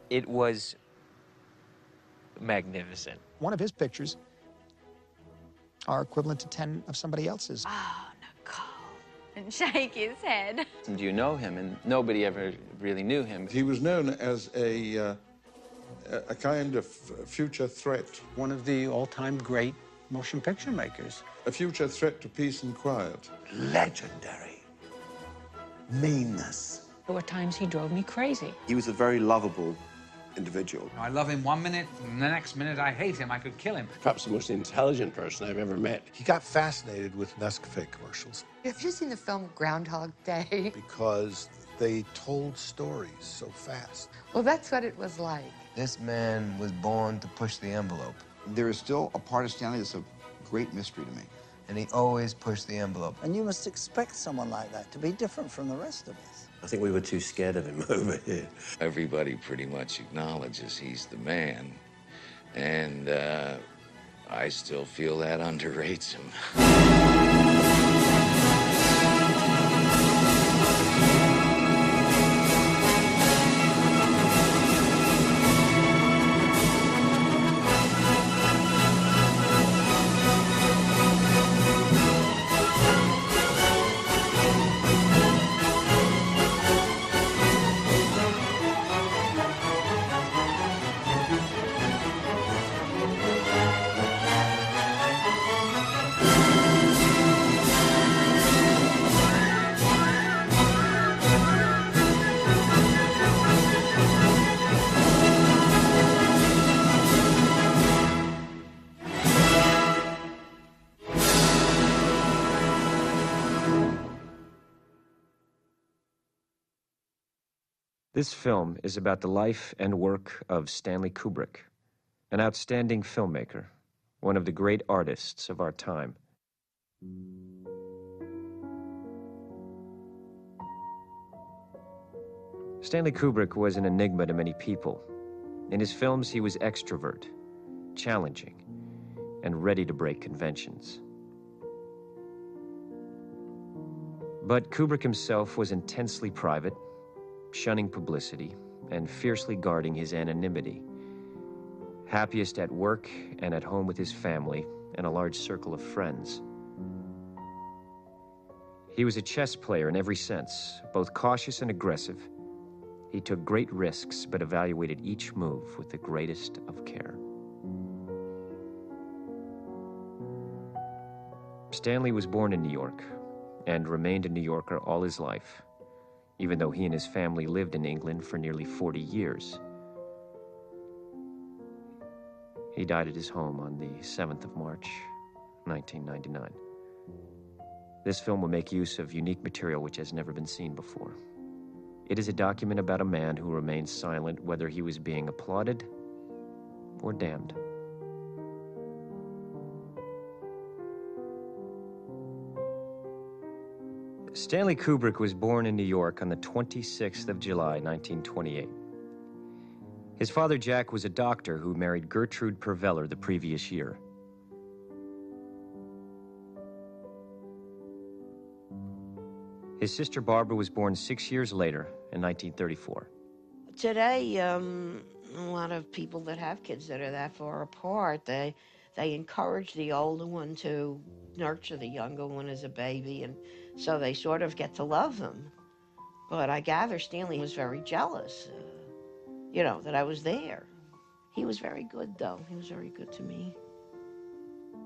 It was magnificent. One of his pictures are equivalent to 10 of somebody else's. Oh, Nicole. And shake his head. Do you know him? And nobody ever really knew him. He was known as a kind of future threat. One of the all-time great motion picture makers. A future threat to peace and quiet. Legendary. Meanness. There were times he drove me crazy. He was a very lovable individual. I love him 1 minute, and the next minute I hate him. I could kill him. Perhaps the most intelligent person I've ever met. He got fascinated with Nescafe commercials. Have you seen the film Groundhog Day? Because they told stories so fast. Well, that's what it was like. This man was born to push the envelope. There is still a part of Stanley that's a great mystery to me. And he always pushed the envelope. And you must expect someone like that to be different from the rest of us. I think we were too scared of him over here. Everybody pretty much acknowledges he's the man. And I still feel that underrates him. This film is about the life and work of Stanley Kubrick, an outstanding filmmaker, one of the great artists of our time. Stanley Kubrick was an enigma to many people. In his films, he was extrovert, challenging, and ready to break conventions. But Kubrick himself was intensely private, shunning publicity, and fiercely guarding his anonymity. Happiest at work and at home with his family and a large circle of friends. He was a chess player in every sense, both cautious and aggressive. He took great risks, but evaluated each move with the greatest of care. Stanley was born in New York and remained a New Yorker all his life, even though he and his family lived in England for nearly 40 years. He died at his home on the 7th of March, 1999. This film will make use of unique material which has never been seen before. It is a document about a man who remained silent whether he was being applauded or damned. Stanley Kubrick was born in New York on the 26th of July, 1928. His father, Jack, was a doctor who married Gertrude Perveller the previous year. His sister Barbara was born 6 years later, in 1934. Today, a lot of people that have kids that are that far apart, they encourage the older one to nurture the younger one as a baby, and so they sort of get to love them. But I gather Stanley was very jealous, you know, that I was there. He was very good, though. He was very good to me.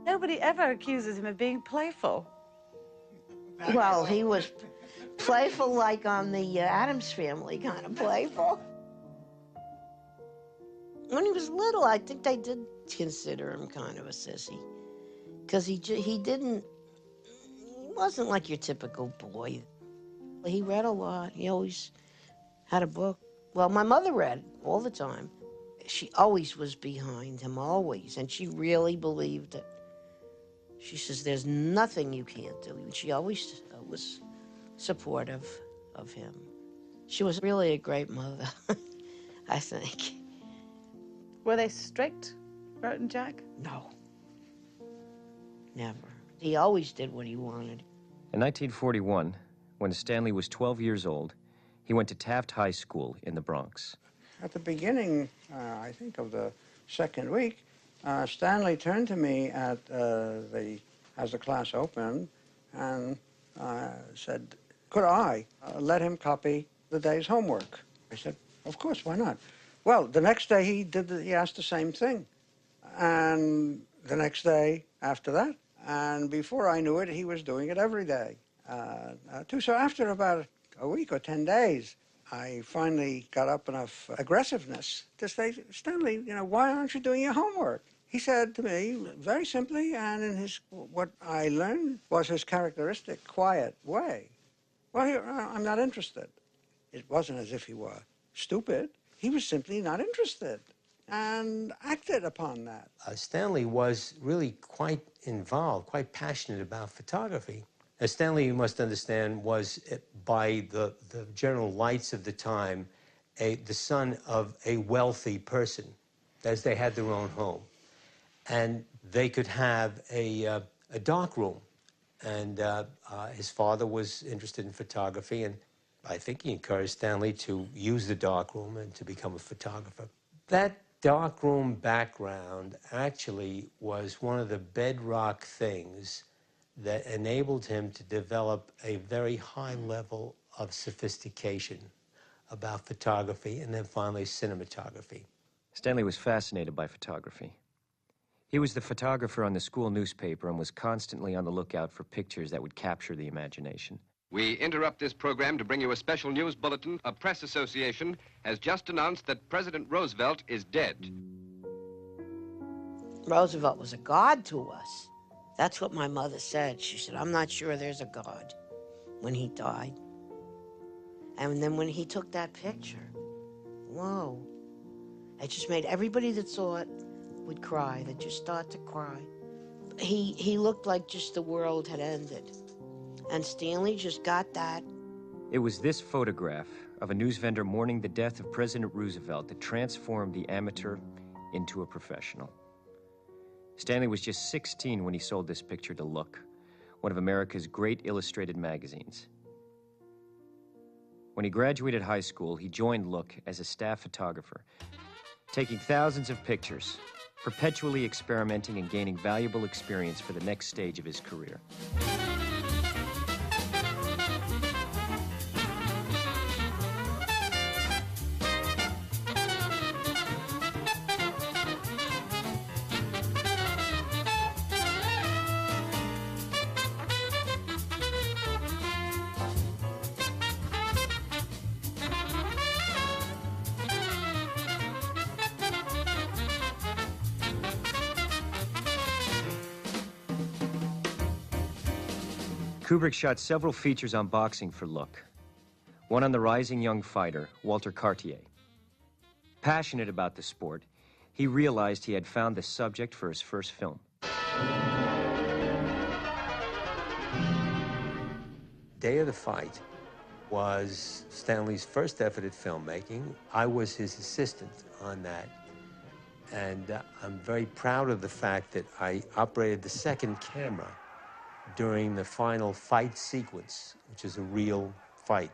Nobody ever accuses him of being playful. Well, he was playful like on the Addams Family, kind of playful. When he was little, I think they did consider him kind of a sissy, because he wasn't like your typical boy. He read a lot. He always had a book. Well, my mother read all the time. She always was behind him, always, and she really believed it. She says, there's nothing you can't do. And she always was supportive of him. She was really a great mother, I think. Were they strict, Bert and Jack? No. Never. He always did what he wanted. In 1941, when Stanley was 12 years old, he went to Taft High School in the Bronx. At the beginning, I think, of the second week, Stanley turned to me as the class opened and said, could I let him copy the day's homework? I said, of course, why not? Well, the next day he asked the same thing. And the next day after that, and before I knew it, he was doing it every day, too. So after about a week or 10 days, I finally got up enough aggressiveness to say, Stanley, why aren't you doing your homework? He said to me, very simply, and in what I learned was his characteristic, quiet way, well, I'm not interested. It wasn't as if he were stupid. He was simply not interested and acted upon that. Stanley was really quite involved, quite passionate about photography. Stanley, you must understand, was, by the general lights of the time, the son of a wealthy person, as they had their own home. And they could have a dark room. And his father was interested in photography, and I think he encouraged Stanley to use the dark room and to become a photographer. That darkroom background actually was one of the bedrock things that enabled him to develop a very high level of sophistication about photography and then finally cinematography. Stanley was fascinated by photography. He was the photographer on the school newspaper and was constantly on the lookout for pictures that would capture the imagination. We interrupt this program to bring you a special news bulletin. A press association has just announced that President Roosevelt is dead. Roosevelt was a god to us. That's what my mother said. She said, I'm not sure there's a God, when he died. And then when he took that picture, whoa. It just made everybody that saw it would cry. They'd just start to cry. He looked like just the world had ended. And Stanley just got that. It was this photograph of a news vendor mourning the death of President Roosevelt that transformed the amateur into a professional. Stanley was just 16 when he sold this picture to Look, one of America's great illustrated magazines. When he graduated high school, he joined Look as a staff photographer, taking thousands of pictures, perpetually experimenting and gaining valuable experience for the next stage of his career. Kubrick shot several features on boxing for Look. One on the rising young fighter, Walter Cartier. Passionate about the sport, he realized he had found the subject for his first film. Day of the Fight was Stanley's first effort at filmmaking. I was his assistant on that. And I'm very proud of the fact that I operated the second camera during the final fight sequence, which is a real fight.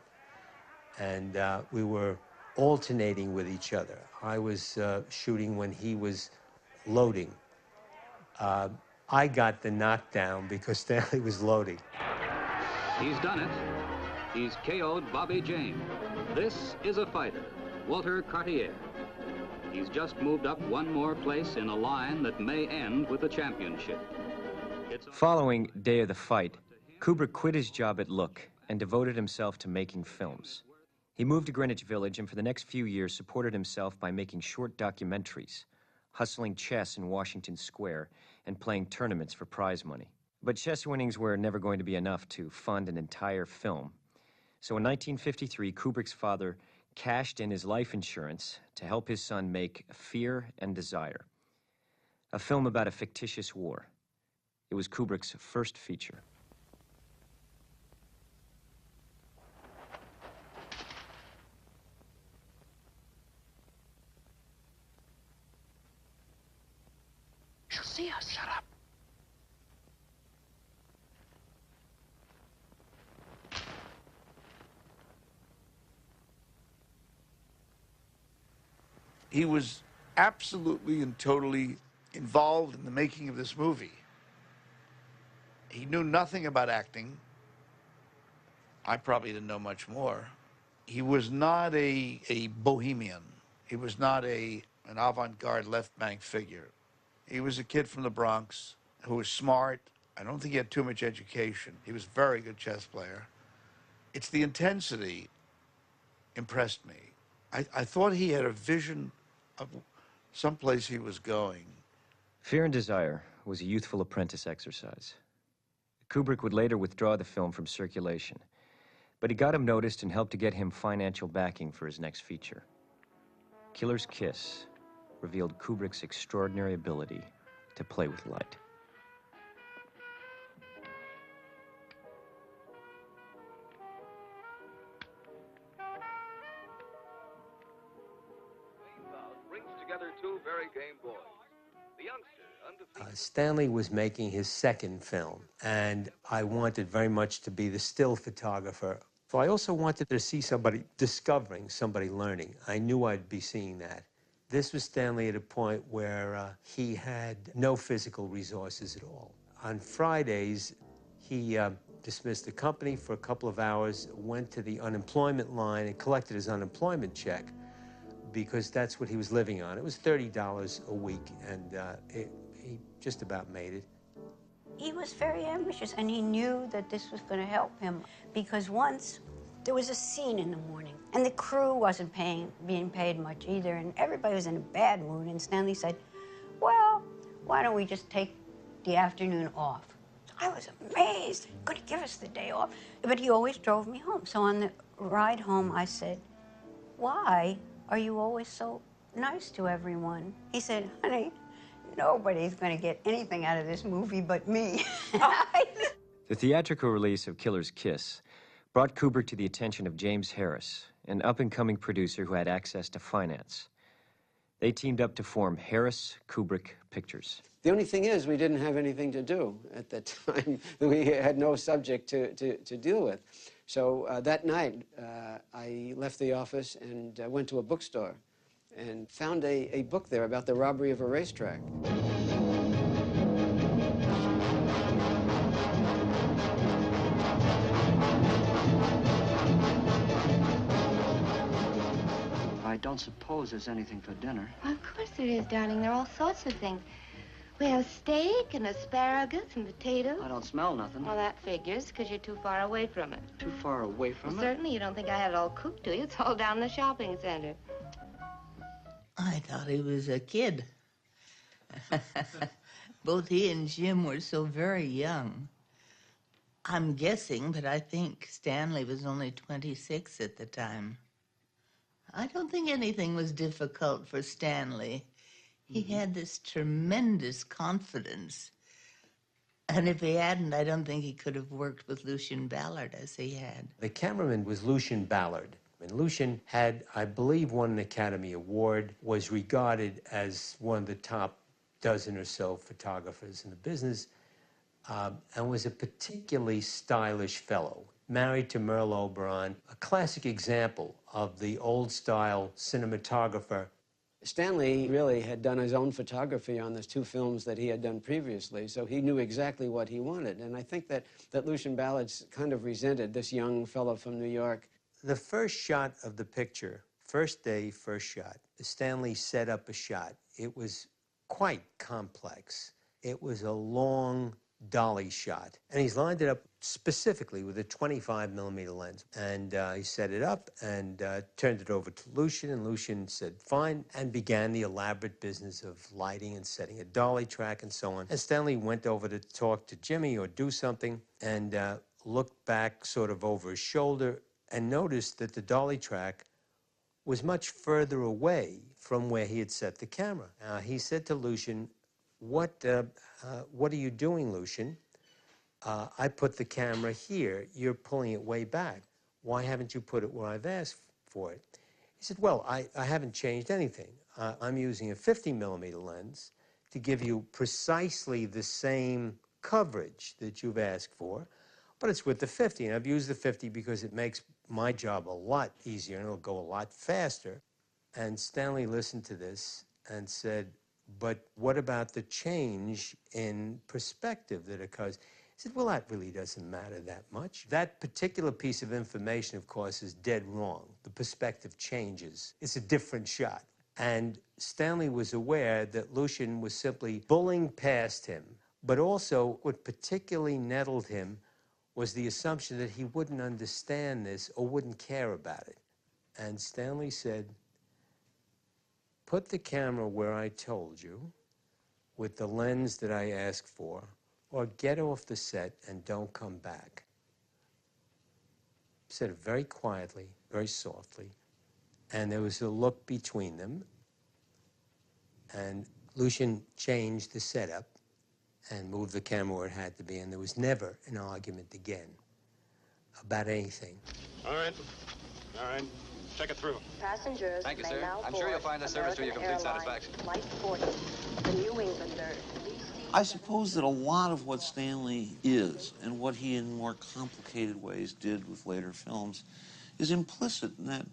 And we were alternating with each other. I was shooting when he was loading. I got the knockdown because Stanley was loading. He's done it. He's KO'd Bobby Jane. This is a fighter, Walter Cartier. He's just moved up one more place in a line that may end with the championship. Following Day of the Fight, Kubrick quit his job at Look and devoted himself to making films. He moved to Greenwich Village and for the next few years supported himself by making short documentaries, hustling chess in Washington Square, and playing tournaments for prize money. But chess winnings were never going to be enough to fund an entire film. So in 1953, Kubrick's father cashed in his life insurance to help his son make Fear and Desire, a film about a fictitious war. It was Kubrick's first feature. She'll see us. Shut up. He was absolutely and totally involved in the making of this movie. He knew nothing about acting. I probably didn't know much more. He was not a bohemian. He was not an avant-garde left-bank figure. He was a kid from the Bronx who was smart. I don't think he had too much education. He was a very good chess player. It's the intensity impressed me. I thought he had a vision of someplace he was going. Fear and Desire was a youthful apprentice exercise. Kubrick would later withdraw the film from circulation, but he got him noticed and helped to get him financial backing for his next feature. Killer's Kiss revealed Kubrick's extraordinary ability to play with light. Brings together two very game boys. The youngster, undefeated. Stanley was making his second film, and I wanted very much to be the still photographer. So I also wanted to see somebody discovering, somebody learning. I knew I'd be seeing that. This was Stanley at a point where he had no physical resources at all. On Fridays, he dismissed the company for a couple of hours, went to the unemployment line and collected his unemployment check, because that's what he was living on. It was $30 a week, and he just about made it. He was very ambitious, and he knew that this was going to help him, because once there was a scene in the morning, and the crew wasn't being paid much either, and everybody was in a bad mood, and Stanley said, well, why don't we just take the afternoon off? I was amazed. He couldn't give us the day off, but he always drove me home. So on the ride home, I said, why are you always so nice to everyone? He said, honey, nobody's going to get anything out of this movie but me. The theatrical release of Killer's Kiss brought Kubrick to the attention of James Harris, an up-and-coming producer who had access to finance. They teamed up to form Harris Kubrick Pictures. The only thing is, we didn't have anything to do at that time. We had no subject to deal with. So that night, I left the office and went to a bookstore and found a book there about the robbery of a racetrack. I don't suppose there's anything for dinner. Of course there is, darling. There are all sorts of things. We have steak and asparagus and potatoes. I don't smell nothing. Well, that figures, because you're too far away from it. Too far away from Well, certainly you don't think I had it all cooked, do you? It's all down in the shopping center. I thought he was a kid. Both he and Jim were so very young. I'm guessing, but I think Stanley was only 26 at the time. I don't think anything was difficult for Stanley. He had this tremendous confidence. And if he hadn't, I don't think he could have worked with Lucien Ballard as he had. The cameraman was Lucien Ballard. And Lucien had, I believe, won an Academy Award, was regarded as one of the top dozen or so photographers in the business, and was a particularly stylish fellow. Married to Merle Oberon, a classic example of the old-style cinematographer. Stanley really had done his own photography on the two films that he had done previously, so he knew exactly what he wanted. And I think that Lucien Ballard kind of resented this young fellow from New York. The first shot of the picture, first day, first shot, Stanley set up a shot. It was quite complex. It was a long dolly shot, and he's lined it up specifically with a 25mm lens. And he set it up and turned it over to Lucien, and Lucien said, fine, and began the elaborate business of lighting and setting a dolly track and so on. And Stanley went over to talk to Jimmy or do something, and looked back sort of over his shoulder and noticed that the dolly track was much further away from where he had set the camera. He said to Lucien, what are you doing, Lucien? I put the camera here. You're pulling it way back. Why haven't you put it where I've asked for it? He said, well, I haven't changed anything. I'm using a 50mm lens to give you precisely the same coverage that you've asked for, but it's with the 50. And I've used the 50 because it makes my job a lot easier and it'll go a lot faster. And Stanley listened to this and said, but what about the change in perspective that occurs? He said, well, that really doesn't matter that much. That particular piece of information, of course, is dead wrong. The perspective changes. It's a different shot. And Stanley was aware that Lucien was simply bullying past him, but also what particularly nettled him was the assumption that he wouldn't understand this or wouldn't care about it. And Stanley said, put the camera where I told you, with the lens that I asked for, or get off the set and don't come back. Said it very quietly, very softly, and there was a look between them, and Lucien changed the setup and moved the camera where it had to be, and there was never an argument again about anything. All right. Check it through. Passengers Thank you, may sir. now I'm sure you'll board find the service to your American complete Airlines satisfaction. Flight 40, the New Englander. I suppose that a lot of what Stanley is and what he in more complicated ways did with later films is implicit in that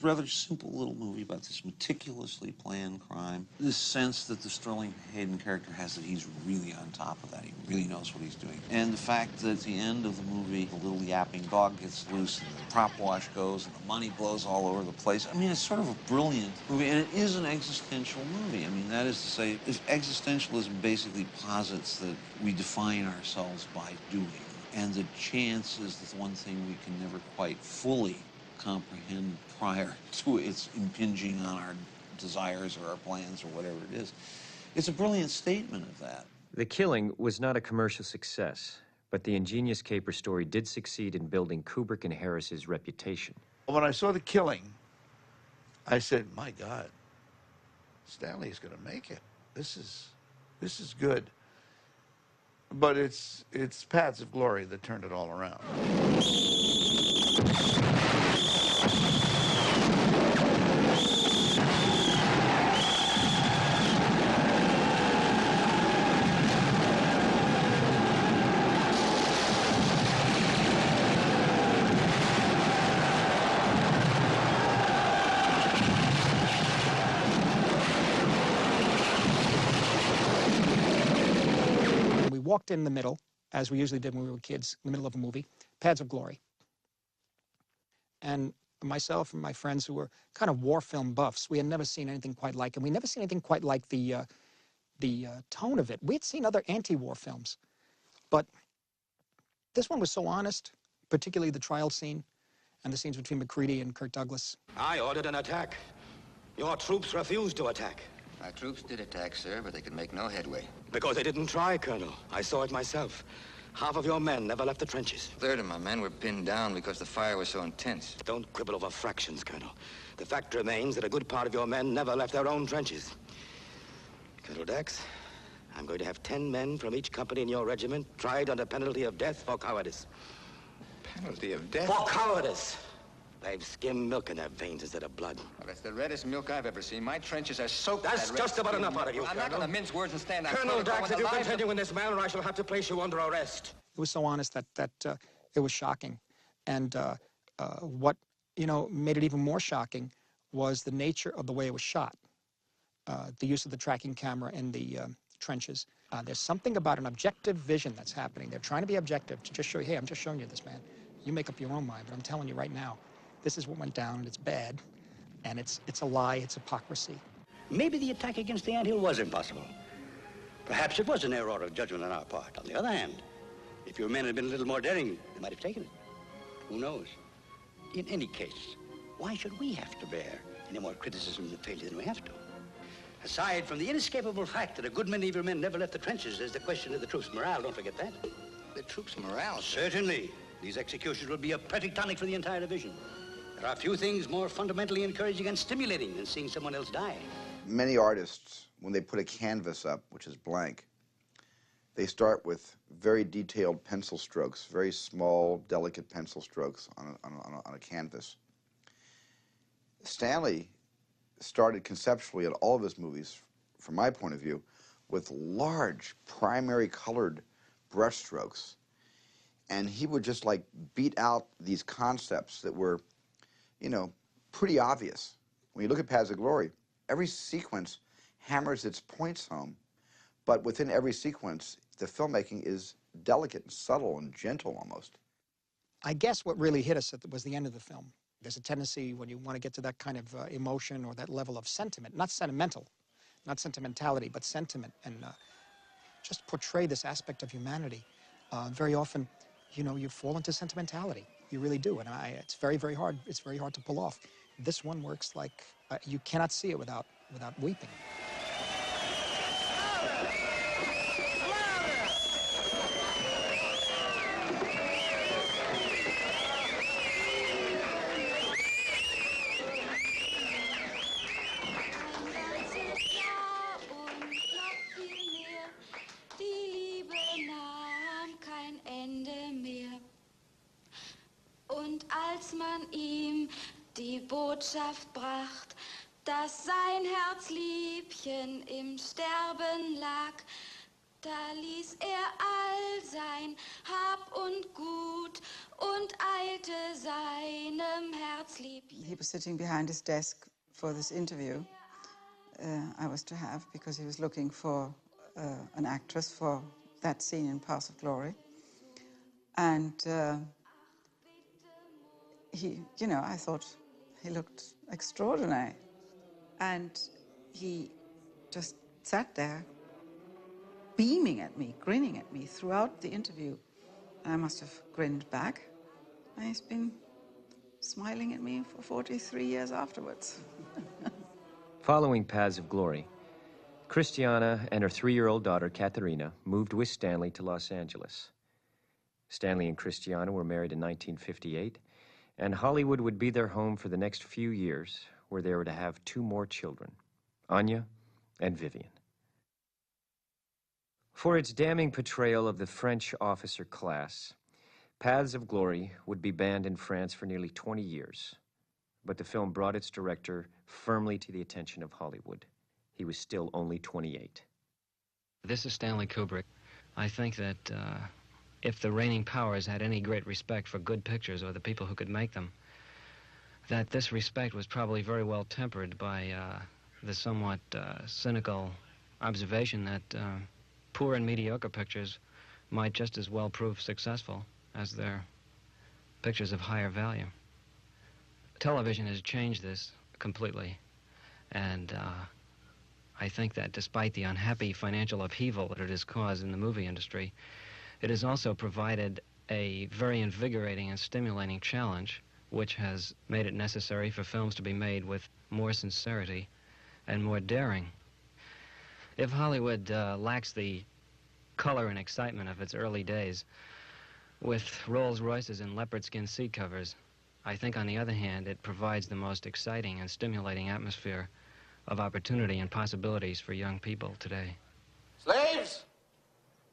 rather simple little movie about this meticulously planned crime. This sense that the Sterling Hayden character has that he's really on top of that. He really knows what he's doing. And the fact that at the end of the movie, the little yapping dog gets loose and the prop wash goes and the money blows all over the place. I mean, it's sort of a brilliant movie, and it is an existential movie. I mean, that is to say, if existentialism basically posits that we define ourselves by doing, and the chance is the one thing we can never quite fully comprehend prior to its impinging on our desires or our plans or whatever it is. It's a brilliant statement of that. The Killing was not a commercial success, but the ingenious caper story did succeed in building Kubrick and Harris's reputation. When I saw The Killing, I said, my God, Stanley's going to make it. This is good. But it's Paths of Glory that turned it all around. We walked in the middle, as we usually did when we were kids, in the middle of a movie, Paths of Glory. And myself and my friends who were kind of war film buffs, we had never seen anything quite like it. We never seen anything quite like the tone of it. We had seen other anti-war films, but this one was so honest, particularly the trial scene and the scenes between McCready and Kirk Douglas. I ordered an attack. Your troops refused to attack. Our troops did attack, sir, but they could make no headway. Because they didn't try, Colonel. I saw it myself. Half of your men never left the trenches. A third of my men were pinned down because the fire was so intense. Don't quibble over fractions, Colonel. The fact remains that a good part of your men never left their own trenches. Colonel Dax, I'm going to have 10 men from each company in your regiment tried under penalty of death for cowardice. Penalty of death? For cowardice! They've skimmed milk in their veins instead of blood. Well, that's the reddest milk I've ever seen. My trenches are soaked with That's that just about enough milk. out of you, I'm Colonel. not going to mince words and stand on Colonel protocol Dax, when if you the lives continue in this manner, I shall have to place you under arrest. It was so honest that it was shocking. And what, made it even more shocking was the nature of the way it was shot. The use of the tracking camera in the trenches. There's something about an objective vision that's happening. They're trying to be objective to just show you, hey, I'm just showing you this, man. You make up your own mind, but I'm telling you right now, this is what went down, and it's bad, and it's a lie, it's hypocrisy. Maybe the attack against the anthill was impossible. Perhaps it was an error of judgment on our part. On the other hand, if your men had been a little more daring, they might have taken it. Who knows? In any case, why should we have to bear any more criticism and failure than we have to? Aside from the inescapable fact that a good many of your men never left the trenches, there's the question of the troops' morale. Don't forget that. The troops' morale? Certainly. These executions will be a pretty tonic for the entire division. There are few things more fundamentally encouraging and stimulating than seeing someone else die. Many artists, when they put a canvas up, which is blank, they start with very detailed pencil strokes, very small, delicate pencil strokes on a canvas. Stanley started conceptually in all of his movies, from my point of view, with large, primary colored brush strokes. And he would just like beat out these concepts that were, pretty obvious When you look at Paths of Glory, every sequence hammers its points home, but within every sequence, the filmmaking is delicate and subtle and gentle almost. I guess what really hit us was the end of the film. There's a tendency when you want to get to that kind of emotion or that level of sentiment, not sentimental, not sentimentality, but sentiment, and just portray this aspect of humanity. Very often, you know, you fall into sentimentality. You really do, and it's very, very hard. It's very hard to pull off. This one works like you cannot see it without weeping. Und als man ihm die Botschaft bracht, dass sein Herzliebchen im Sterben lag, da ließ all sein Hab und Gut und eilte seinem Herzliebchen. He was sitting behind his desk for this interview I was to have, because he was looking for an actress for that scene in Paths of Glory. And he, you know, I thought he looked extraordinary. And he just sat there, beaming at me, grinning at me throughout the interview. And I must have grinned back. And he's been smiling at me for 43 years afterwards. Following Paths of Glory, Christiana and her 3-year-old daughter, Katharina, moved with Stanley to Los Angeles. Stanley and Christiana were married in 1958, and Hollywood would be their home for the next few years, where they were to have 2 more children, Anya and Vivian. For its damning portrayal of the French officer class, Paths of Glory would be banned in France for nearly 20 years. But the film brought its director firmly to the attention of Hollywood. He was still only 28. This is Stanley Kubrick. I think that if the reigning powers had any great respect for good pictures or the people who could make them, that this respect was probably very well tempered by the somewhat cynical observation that poor and mediocre pictures might just as well prove successful as their pictures of higher value. Television has changed this completely, and I think that despite the unhappy financial upheaval that it has caused in the movie industry, it has also provided a very invigorating and stimulating challenge, which has made it necessary for films to be made with more sincerity and more daring. If Hollywood lacks the color and excitement of its early days, with Rolls Royces and leopard skin seat covers, I think, on the other hand, it provides the most exciting and stimulating atmosphere of opportunity and possibilities for young people today. Slaves,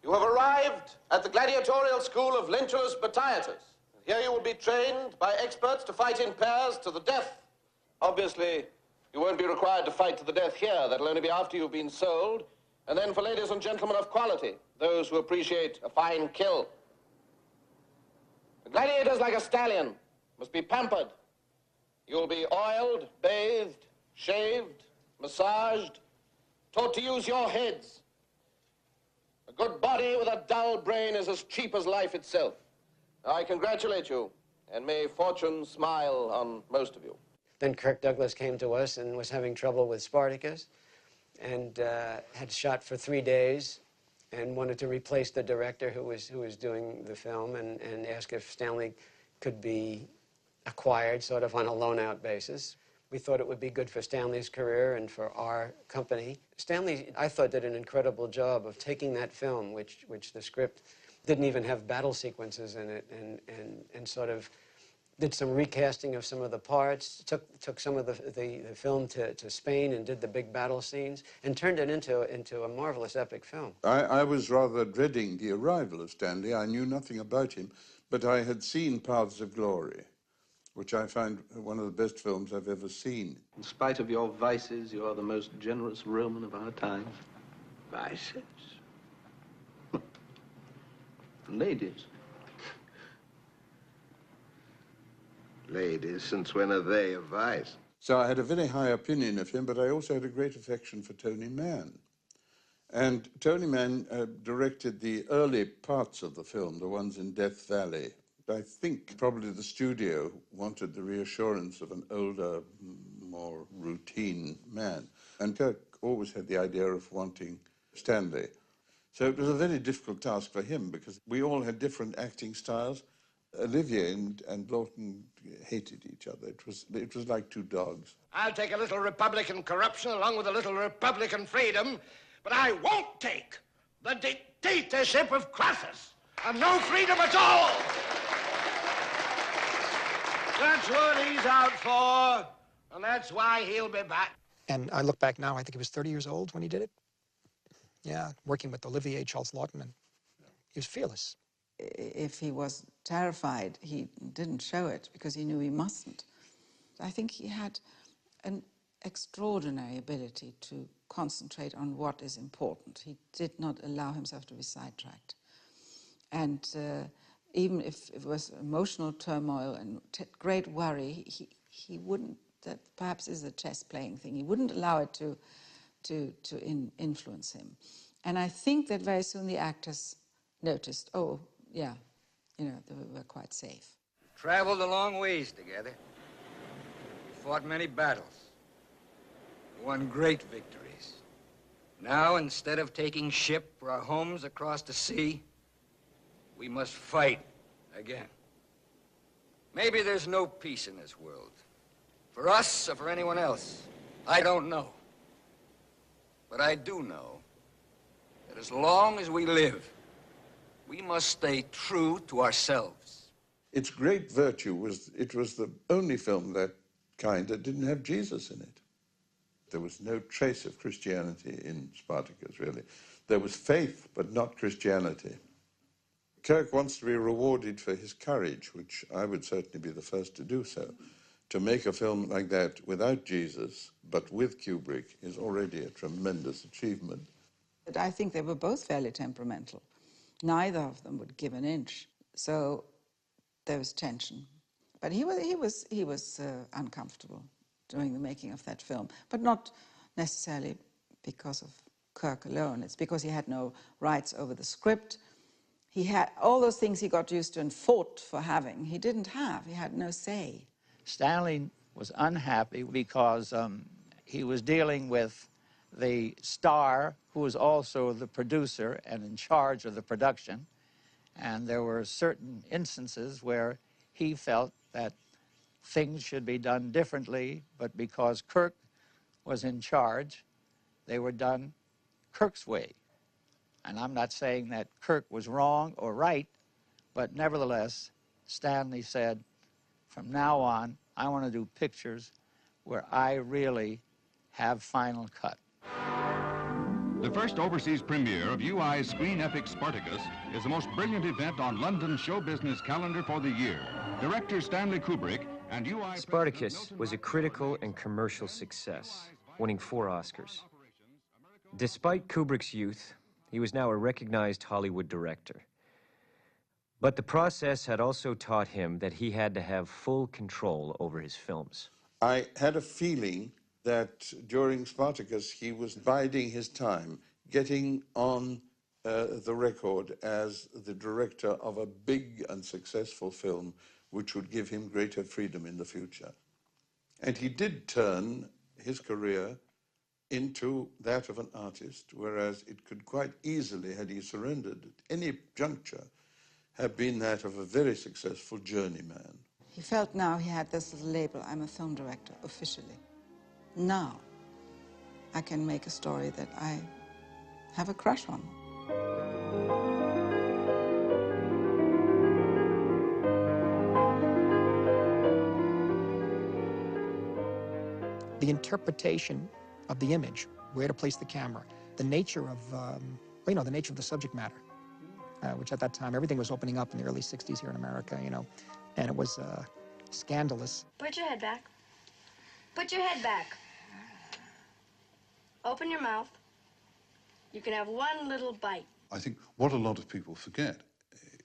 you have arrived at the gladiatorial school of Lentulus Batiatus. Here you will be trained by experts to fight in pairs to the death. Obviously, you won't be required to fight to the death here. That'll only be after you've been sold. And then for ladies and gentlemen of quality, those who appreciate a fine kill. The gladiator's like a stallion, must be pampered. You'll be oiled, bathed, shaved, massaged, taught to use your heads. A good body with a dull brain is as cheap as life itself. I congratulate you, and may fortune smile on most of you. Then Kirk Douglas came to us and was having trouble with Spartacus, and had shot for 3 days and wanted to replace the director who was doing the film, and asked if Stanley could be acquired sort of on a loan-out basis. We thought it would be good for Stanley's career and for our company. Stanley, I thought, did an incredible job of taking that film, which the script didn't even have battle sequences in it, and sort of did some recasting of some of the parts, took some of the film to Spain and did the big battle scenes, and turned it into a marvelous epic film. I was rather dreading the arrival of Stanley. I knew nothing about him, but I had seen Paths of Glory, which I find one of the best films I've ever seen. In spite of your vices, you are the most generous Roman of our time. Vices? Ladies. Ladies, since when are they a vice? So I had a very high opinion of him, but I also had a great affection for Tony Mann. And Tony Mann directed the early parts of the film, the ones in Death Valley. I think probably the studio wanted the reassurance of an older, more routine man. And Kirk always had the idea of wanting Stanley. So it was a very difficult task for him because we all had different acting styles. Olivier and Lawton hated each other. It was like two dogs. I'll take a little Republican corruption along with a little Republican freedom, but I won't take the dictatorship of Crassus and no freedom at all. That's what he's out for, and that's why he'll be back. And I look back now, I think he was 30 years old when he did it. Yeah, working with Olivier, Charles Lawton, and he was fearless. If he was terrified, he didn't show it because he knew he mustn't. I think he had an extraordinary ability to concentrate on what is important. He did not allow himself to be sidetracked. And even if it was emotional turmoil and great worry, he wouldn't, that perhaps is a chess playing thing, he wouldn't allow it to influence him. And I think that very soon the actors noticed, oh, yeah, you know, they were quite safe. Traveled a long ways together. Fought many battles. Won great victories. Now, instead of taking ship for our homes across the sea, we must fight again. Maybe there's no peace in this world. For us or for anyone else, I don't know. But I do know that as long as we live, we must stay true to ourselves. Its great virtue was it was the only film that kind that didn't have Jesus in it. There was no trace of Christianity in Spartacus, really. There was faith, but not Christianity. Kirk wants to be rewarded for his courage, which I would certainly be the first to do so. To make a film like that without Jesus, but with Kubrick, is already a tremendous achievement. But I think they were both fairly temperamental. Neither of them would give an inch. So there was tension. But he was uncomfortable during the making of that film, but not necessarily because of Kirk alone. It's because he had no rights over the script. He had all those things he got used to and fought for having. He didn't have. He had no say. Stanley was unhappy because he was dealing with the star who was also the producer and in charge of the production. And there were certain instances where he felt that things should be done differently, but because Kirk was in charge, they were done Kirk's way. And I'm not saying that Kirk was wrong or right, but nevertheless, Stanley said, from now on, I want to do pictures where I really have final cut. The first overseas premiere of UI's screen epic Spartacus is the most brilliant event on London's show business calendar for the year. Director Stanley Kubrick and UI... Spartacus was a critical and commercial success, winning 4 Oscars. Despite Kubrick's youth, he was now a recognized Hollywood director. But the process had also taught him that he had to have full control over his films. I had a feeling that during Spartacus he was biding his time, getting on the record as the director of a big and successful film which would give him greater freedom in the future. And he did turn his career into that of an artist, whereas it could quite easily, had he surrendered at any juncture, have been that of a very successful journeyman. He felt now he had this little label, I'm a film director, officially. Now, I can make a story that I have a crush on. The interpretation of the image, where to place the camera, the nature of, you know, the nature of the subject matter, which at that time, everything was opening up in the early 60s here in America, you know, and it was scandalous. Put your head back. Put your head back. Open your mouth. You can have one little bite. I think what a lot of people forget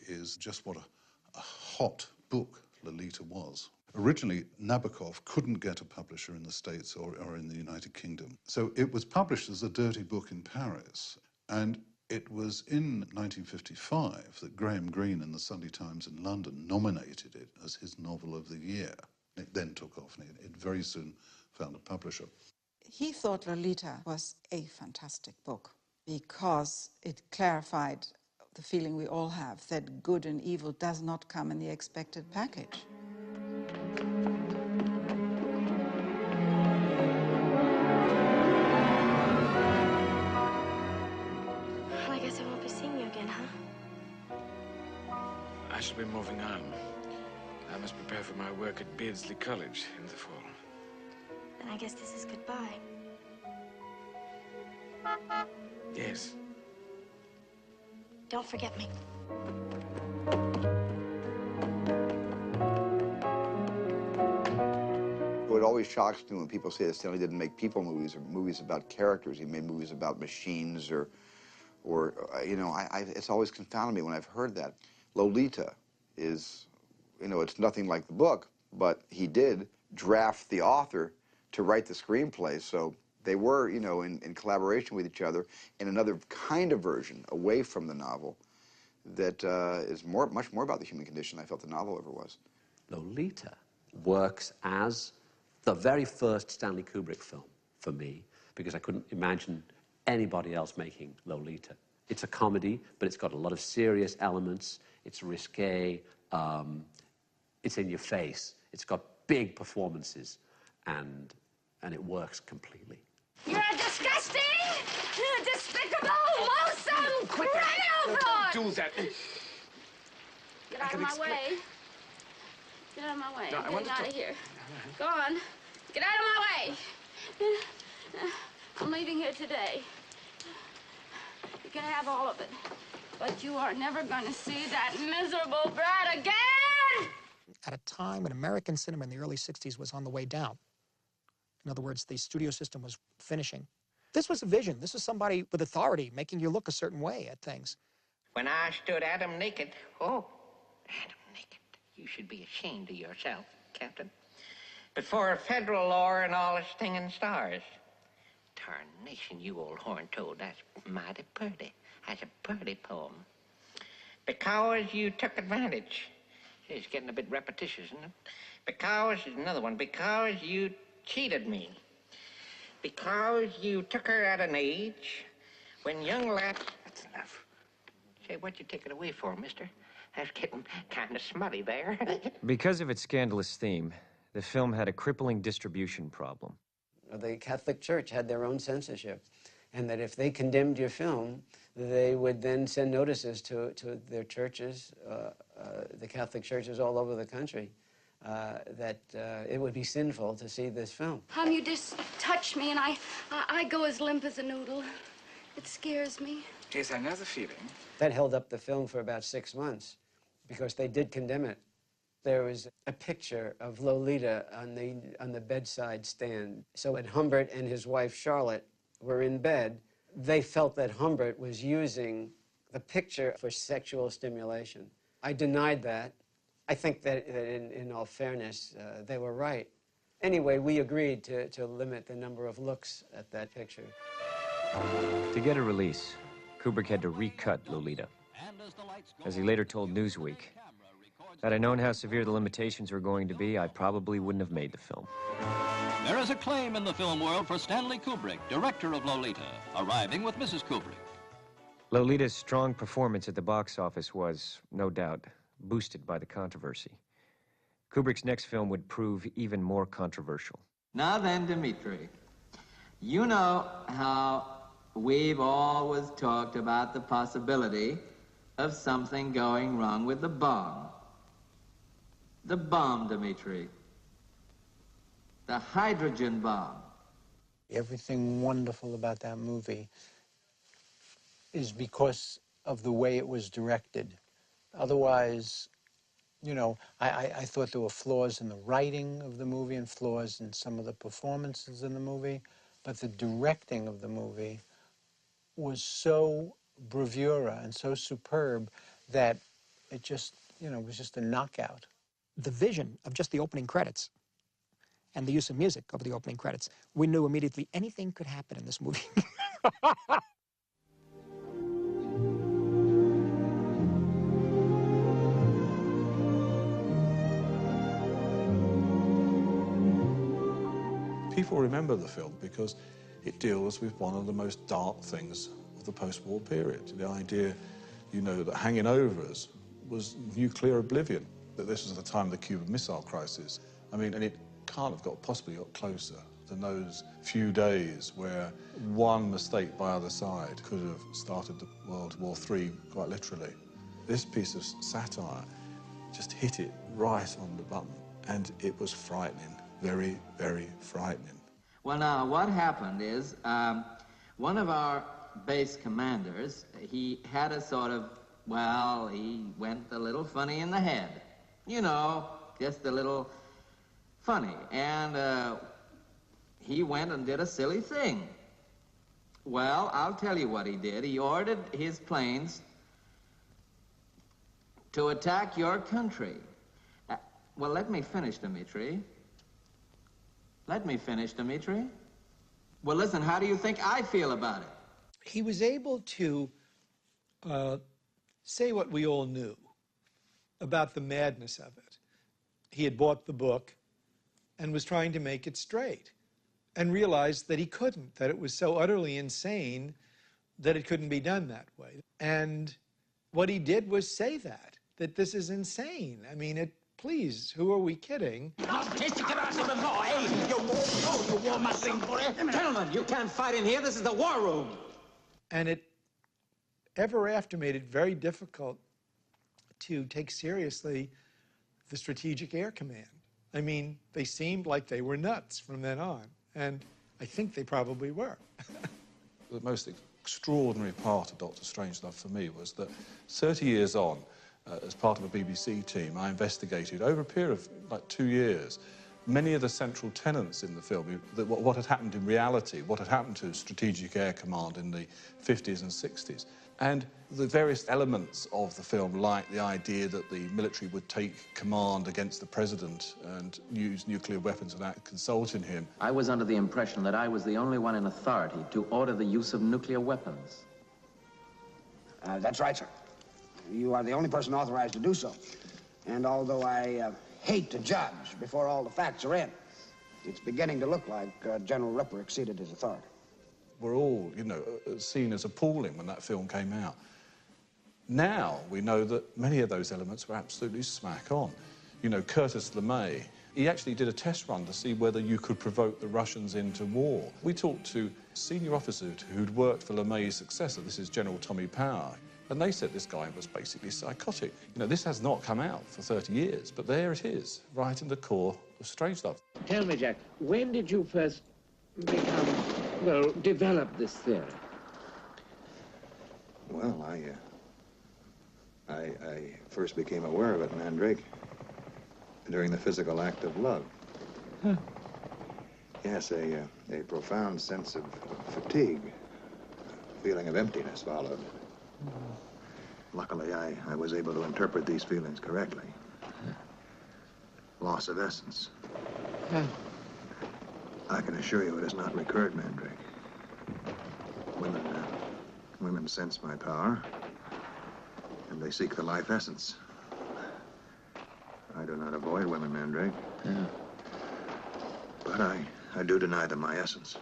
is just what a hot book Lolita was. Originally, Nabokov couldn't get a publisher in the States or in the United Kingdom. So it was published as a dirty book in Paris. And it was in 1955 that Graham Greene in the Sunday Times in London nominated it as his novel of the year. It then took off, and it very soon found a publisher. He thought Lolita was a fantastic book because it clarified the feeling we all have that good and evil does not come in the expected package. Well, I guess I won't be seeing you again, huh? I shall be moving on. I must prepare for my work at Beardsley College in the fall. Then I guess this is goodbye. Yes. Don't forget me. What always shocks me when people say that Stanley didn't make people movies or movies about characters. He made movies about machines or you know, it's always confounded me when I've heard that. Lolita is, you know, it's nothing like the book, but he did draft the author to write the screenplay, so they were, you know, in collaboration with each other in another kind of version, away from the novel, that is much more about the human condition than I felt the novel ever was. Lolita works as the very first Stanley Kubrick film for me, because I couldn't imagine anybody else making Lolita. It's a comedy, but it's got a lot of serious elements. It's risque. It's in your face. It's got big performances, and it works completely. You're a disgusting, despicable, loathsome criminal! Don't do that. Get out of my way. Get out of my way. No, I'm getting out of here. Go on. Get out of my way. I'm leaving here today. You can have all of it. But you are never going to see that miserable brat again! At a time when American cinema in the early 60s was on the way down. In other words, the studio system was finishing. This was a vision. This was somebody with authority making you look a certain way at things. When I stood Adam naked, oh, Adam naked, you should be ashamed of yourself, Captain. Before federal law and all its stinging stars. Tarnation, you old horn-toad, that's mighty pretty. That's a pretty poem. Because you took advantage. It's getting a bit repetitious, isn't it? Because, there's another one, because you cheated me. Because you took her at an age when young lads... That's enough. Say, what'd you take it away for, mister? That's getting kind of smutty there. Because of its scandalous theme, the film had a crippling distribution problem. The Catholic Church had their own censorship, and that if they condemned your film, they would then send notices to their churches, the Catholic churches all over the country, that it would be sinful to see this film. You just touch me and I go as limp as a noodle. It scares me. Yes, I know the feeling. That held up the film for about 6 months because they did condemn it. There was a picture of Lolita on the bedside stand. So when Humbert and his wife Charlotte were in bed, they felt that Humbert was using the picture for sexual stimulation. I denied that. I think that in all fairness, they were right. Anyway, we agreed to limit the number of looks at that picture. To get a release, Kubrick had to recut Lolita. As he later told Newsweek, had I known how severe the limitations were going to be, I probably wouldn't have made the film. There is acclaim in the film world for Stanley Kubrick, director of Lolita, arriving with Mrs. Kubrick. Lolita's strong performance at the box office was, no doubt, boosted by the controversy. Kubrick's next film would prove even more controversial. Now then, Dmitri, you know how we've always talked about the possibility of something going wrong with the bomb. The bomb, Dmitri. The hydrogen bomb. Everything wonderful about that movie is because of the way it was directed. Otherwise, you know, I thought there were flaws in the writing of the movie and flaws in some of the performances in the movie, but the directing of the movie was so bravura and so superb that it just, you know, was just a knockout. the vision of just the opening credits and the use of music over the opening credits, we knew immediately anything could happen in this movie. People remember the film because it deals with one of the most dark things of the post-war period. The idea, you know, that hanging over us was nuclear oblivion, that this was the time of the Cuban Missile Crisis. I mean, and it can't have possibly got closer than those few days where one mistake by either side could have started the World War III, quite literally. This piece of satire just hit it right on the button, and it was frightening. Very, very frightening. Well, now, what happened is one of our base commanders, he had a sort of, well, he went a little funny in the head. You know, just a little funny. And he went and did a silly thing. Well, I'll tell you what he did. He ordered his planes to attack your country. Well, let me finish, Dmitri. Let me finish, Dmitri. Well, listen, how do you think I feel about it? He was able to say what we all knew about the madness of it. He had bought the book and was trying to make it straight and realized that he couldn't, that it was so utterly insane that it couldn't be done that way. And what he did was say that this is insane. I mean, please, who are we kidding? Gentlemen, you can't fight in here. This is the war room. And it, ever after, made it very difficult to take seriously the Strategic Air Command. I mean, they seemed like they were nuts from then on, and I think they probably were. The most extraordinary part of Dr. Strangelove for me was that 30 years on, as part of a BBC team, I investigated over a period of like 2 years many of the central tenets in the film, what had happened in reality, what had happened to Strategic Air Command in the 50s and 60s. And the various elements of the film, like the idea that the military would take command against the president and use nuclear weapons without consulting him. I was under the impression that I was the only one in authority to order the use of nuclear weapons. That's right, sir. You are the only person authorized to do so. And although I hate to judge before all the facts are in, it's beginning to look like General Ripper exceeded his authority. Were all, you know, seen as appalling when that film came out. Now we know that many of those elements were absolutely smack on. You know, Curtis LeMay, he actually did a test run to see whether you could provoke the Russians into war. We talked to senior officers who'd worked for LeMay's successor, this is General Tommy Power, and they said this guy was basically psychotic. You know, this has not come out for 30 years, but there it is, right in the core of Strangelove. Tell me, Jack, when did you first develop this theory? Well, I first became aware of it, Mandrake, during the physical act of love. Huh. Yes, a profound sense of fatigue, a feeling of emptiness followed. Luckily, I was able to interpret these feelings correctly. Loss of essence. I can assure you it has not recurred, Mandrake. Women sense my power, and they seek the life essence. I do not avoid women, Mandrake. Yeah. But I do deny them my essence.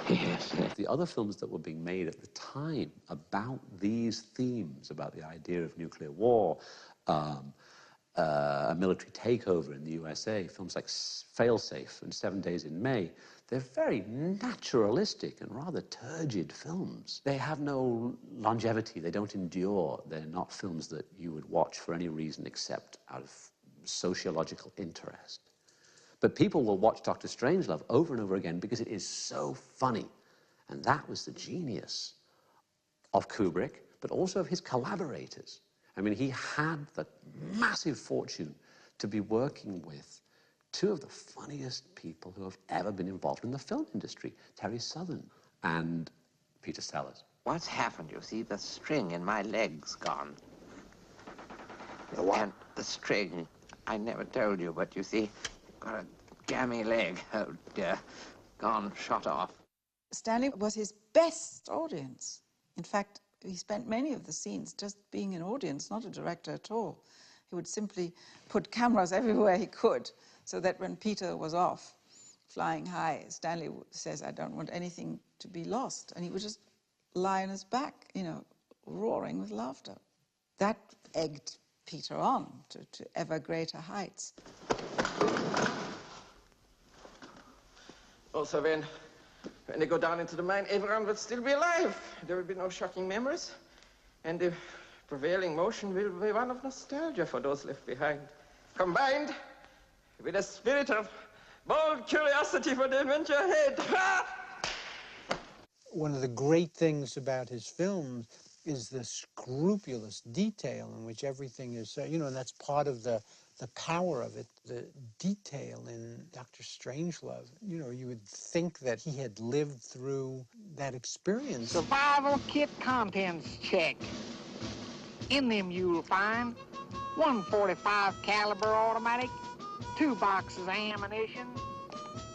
Yes. The other films that were being made at the time about these themes, about the idea of nuclear war, a military takeover in the USA, films like Failsafe and 7 Days in May, they're very naturalistic and rather turgid films. They have no longevity, they don't endure. They're not films that you would watch for any reason except out of sociological interest. But people will watch Dr. Strangelove over and over again because it is so funny. And that was the genius of Kubrick, but also of his collaborators. I mean, he had the massive fortune to be working with two of the funniest people who have ever been involved in the film industry, Terry Southern and Peter Sellers. What's happened, you see? The string in my leg's gone. The what? And the string I never told you, but you see, got a gammy leg. Oh, dear. Gone, shot off. Stanley was his best audience. In fact, he spent many of the scenes just being an audience, not a director at all. He would simply put cameras everywhere he could, so that when Peter was off, flying high, Stanley says, I don't want anything to be lost. And he would just lie on his back, you know, roaring with laughter. That egged Peter on to ever greater heights. Also, when they go down into the mine, everyone will still be alive. There will be no shocking memories. And the prevailing motion will be one of nostalgia for those left behind, combined with a spirit of bold curiosity for the adventure ahead. One of the great things about his films is the scrupulous detail in which everything is, you know, and that's part of the power of it, the detail in Dr. Strangelove. You know, you would think that he had lived through that experience. Survival kit contents check. In them you'll find 145 caliber automatic, 2 boxes of ammunition,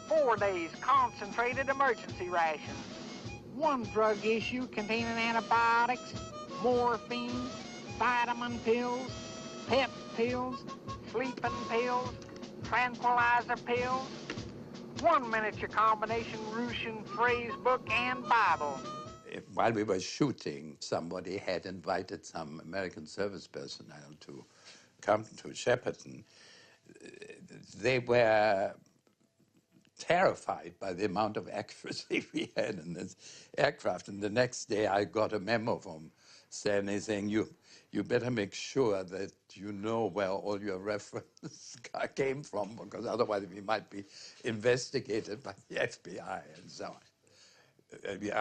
4 days concentrated emergency rations, 1 drug issue containing antibiotics, morphine, vitamin pills, pep pills, sleeping pills, tranquilizer pills, 1 miniature combination Russian phrase book and Bible. While we were shooting, somebody had invited some American service personnel to come to Shepperton. They were terrified by the amount of accuracy we had in this aircraft. And the next day I got a memo from Stanley saying, you better make sure that you know where all your references came from, because otherwise we might be investigated by the FBI and so on.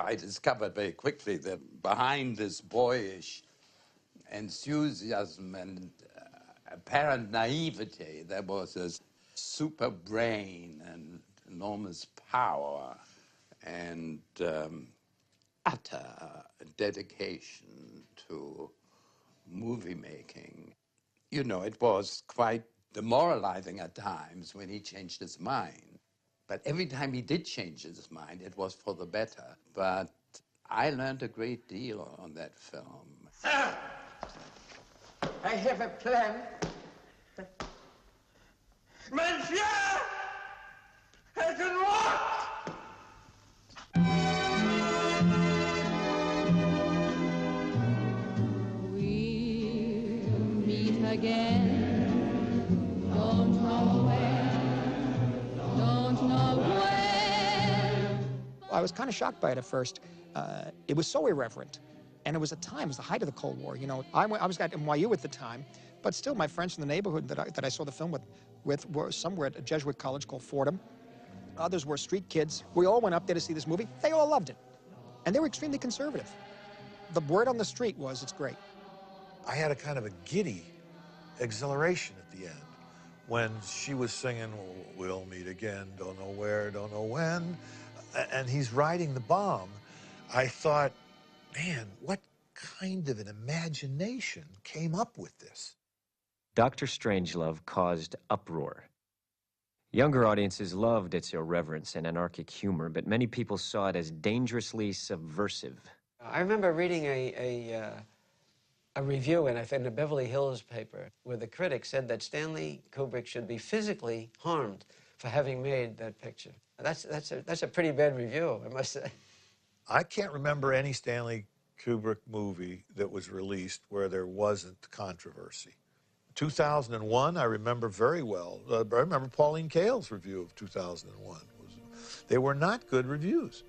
I discovered very quickly that behind this boyish enthusiasm and apparent naivety, there was this super brain and enormous power and utter dedication to movie making. You know, it was quite demoralizing at times when he changed his mind. But every time he did change his mind, it was for the better. But I learned a great deal on that film. Sir, I have a plan. Monsieur, I can walk! We'll meet again. Don't know where. Don't know where. I was kind of shocked by it at first. It was so irreverent. And it was a time, it was the height of the Cold War. You know, I was at NYU at the time, but still my friends from the neighborhood that I saw the film with were somewhere at a Jesuit college called Fordham. Others were street kids. We all went up there to see this movie. They all loved it. And they were extremely conservative. The word on the street was, it's great. I had a kind of a giddy exhilaration at the end when she was singing, we'll meet again, don't know where, don't know when, and he's riding the bomb. I thought, man, what kind of an imagination came up with this? Dr. Strangelove caused uproar. Younger audiences loved its irreverence and anarchic humor, but many people saw it as dangerously subversive. I remember reading a review in a Beverly Hills paper where the critic said that Stanley Kubrick should be physically harmed for having made that picture. That's a pretty bad review, I must say. I can't remember any Stanley Kubrick movie that was released where there wasn't controversy. 2001, I remember very well. I remember Pauline Kael's review of 2001. They were not good reviews.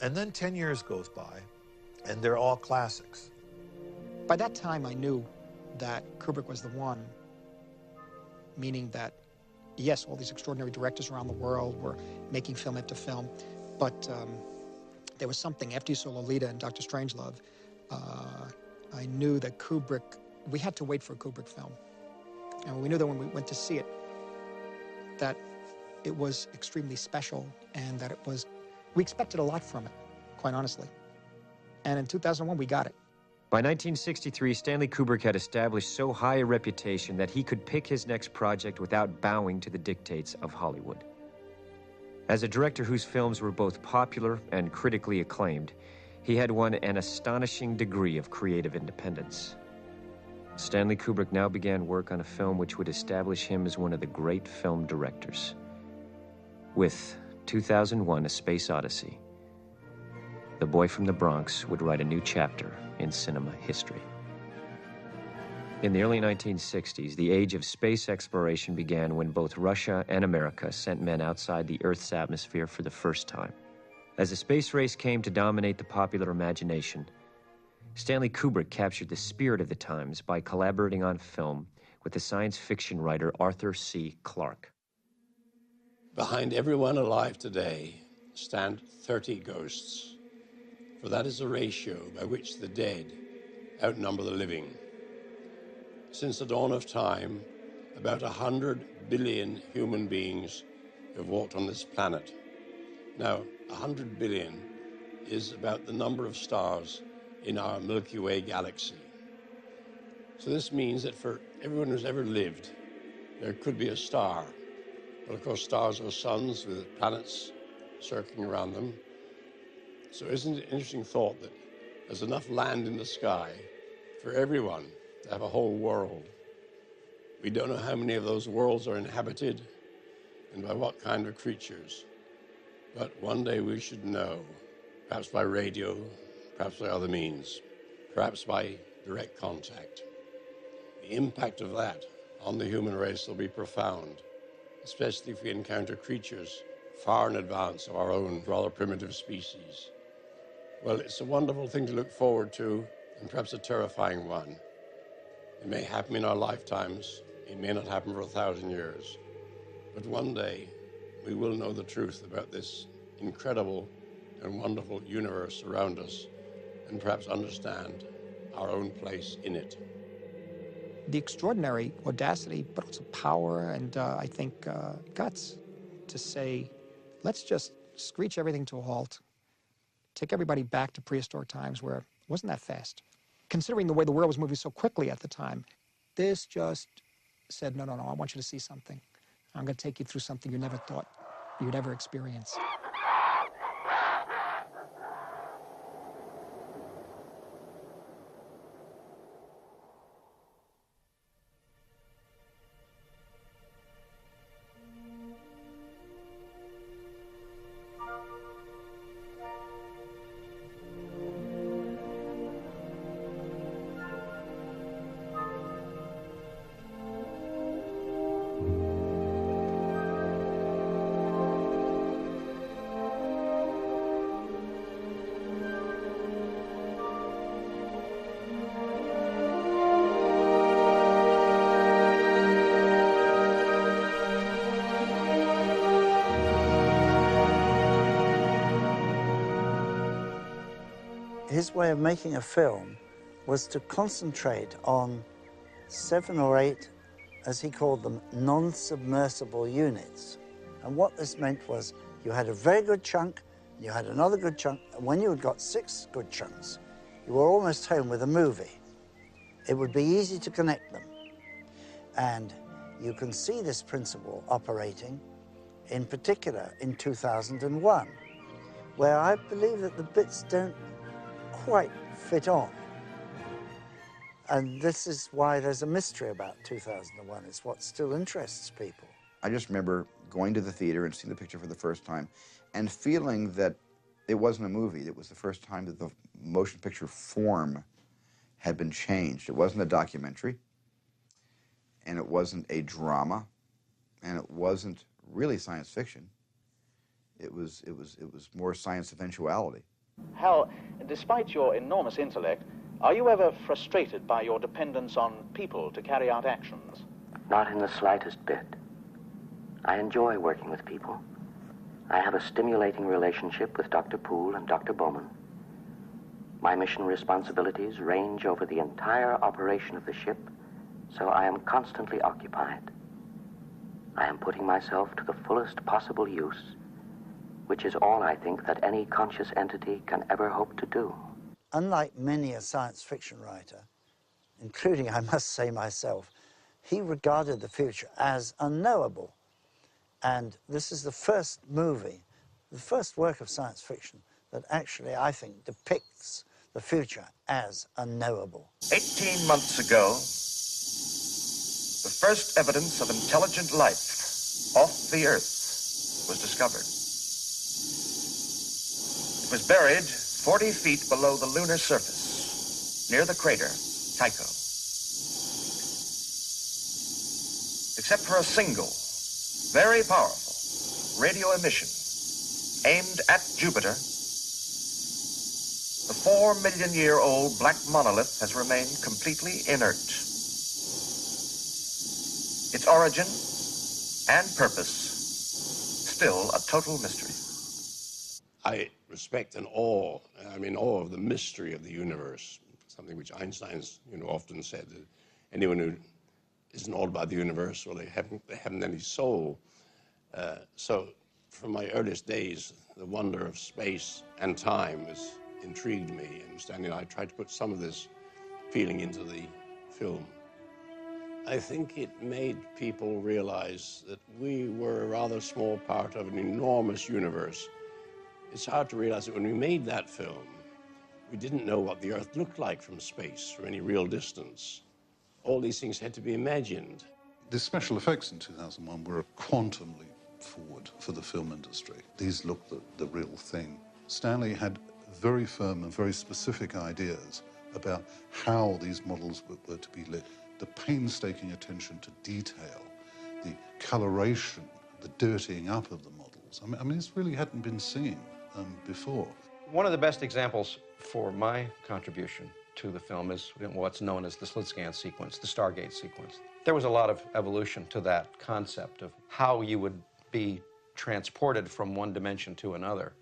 And then 10 years goes by, and they're all classics. By that time, I knew that Kubrick was the one, meaning that, yes, all these extraordinary directors around the world were making film after film, but there was something, after you saw Lolita and Dr. Strangelove, I knew that Kubrick, we had to wait for a Kubrick film. And we knew that when we went to see it, that it was extremely special and that we expected a lot from it, quite honestly. And in 2001, we got it. By 1963, Stanley Kubrick had established so high a reputation that he could pick his next project without bowing to the dictates of Hollywood. As a director whose films were both popular and critically acclaimed, he had won an astonishing degree of creative independence. Stanley Kubrick now began work on a film which would establish him as one of the great film directors. With 2001: A Space Odyssey, the boy from the Bronx would write a new chapter in cinema history. In the early 1960s, the age of space exploration began when both Russia and America sent men outside the Earth's atmosphere for the first time. As the space race came to dominate the popular imagination, Stanley Kubrick captured the spirit of the times by collaborating on film with the science fiction writer Arthur C. Clarke. Behind everyone alive today stand 30 ghosts, for that is the ratio by which the dead outnumber the living. Since the dawn of time, about 100 billion human beings have walked on this planet. Now, 100 billion is about the number of stars in our Milky Way galaxy. So this means that for everyone who's ever lived, there could be a star. But of course, stars are suns with planets circling around them. So isn't it an interesting thought that there's enough land in the sky for everyone to have a whole world? We don't know how many of those worlds are inhabited and by what kind of creatures. But one day we should know, perhaps by radio, perhaps by other means, perhaps by direct contact. The impact of that on the human race will be profound, especially if we encounter creatures far in advance of our own rather primitive species. Well, it's a wonderful thing to look forward to, and perhaps a terrifying one. It may happen in our lifetimes, it may not happen for 1,000 years, but one day we will know the truth about this incredible and wonderful universe around us, and perhaps understand our own place in it. The extraordinary audacity, but also power and I think guts to say, let's just screech everything to a halt, take everybody back to prehistoric times where it wasn't that fast. Considering the way the world was moving so quickly at the time, this just said, no, I want you to see something. I'm going to take you through something you never thought you'd ever experience. His way of making a film was to concentrate on 7 or 8, as he called them, non-submersible units. And what this meant was you had a very good chunk, you had another good chunk, and when you had got 6 good chunks, you were almost home with a movie. It would be easy to connect them. And you can see this principle operating, in particular in 2001, where I believe that the bits don't quite fit on. And this is why there's a mystery about 2001. It's what still interests people. I just remember going to the theater and seeing the picture for the first time and feeling that it wasn't a movie. It was the first time that the motion picture form had been changed. It wasn't a documentary, and it wasn't a drama, and it wasn't really science fiction. It was more science eventuality. Hal, despite your enormous intellect, are you ever frustrated by your dependence on people to carry out actions? Not in the slightest bit. I enjoy working with people. I have a stimulating relationship with Dr. Poole and Dr. Bowman. My mission responsibilities range over the entire operation of the ship, so I am constantly occupied. I am putting myself to the fullest possible use, which is all I think that any conscious entity can ever hope to do. unlike many a science fiction writer, including, I must say, myself, he regarded the future as unknowable. And this is the first movie, the first work of science fiction that actually, I think, depicts the future as unknowable. 18 months ago, the first evidence of intelligent life off the Earth was discovered. It was buried 40 feet below the lunar surface, near the crater Tycho. Except for a single, very powerful radio emission aimed at Jupiter, the 4-million-year-old black monolith has remained completely inert. Its origin and purpose still a total mystery. I respect and awe, awe of the mystery of the universe, something which Einstein's, often said, that anyone who isn't awed by the universe, well, they haven't any soul. So from my earliest days, the wonder of space and time has intrigued me, and Stanley and I tried to put some of this feeling into the film. I think it made people realize that we were a rather small part of an enormous universe. It's hard to realize that when we made that film, we didn't know what the Earth looked like from space, from any real distance. All these things had to be imagined. The special effects in 2001 were a quantum leap forward for the film industry. These looked the real thing. Stanley had very firm and very specific ideas about how these models were to be lit. The painstaking attention to detail, the coloration, the dirtying up of the models. I mean this really hadn't been seen before. One of the best examples for my contribution to the film is what's known as the slit scan sequence, the Stargate sequence. There was a lot of evolution to that concept of how you would be transported from one dimension to another.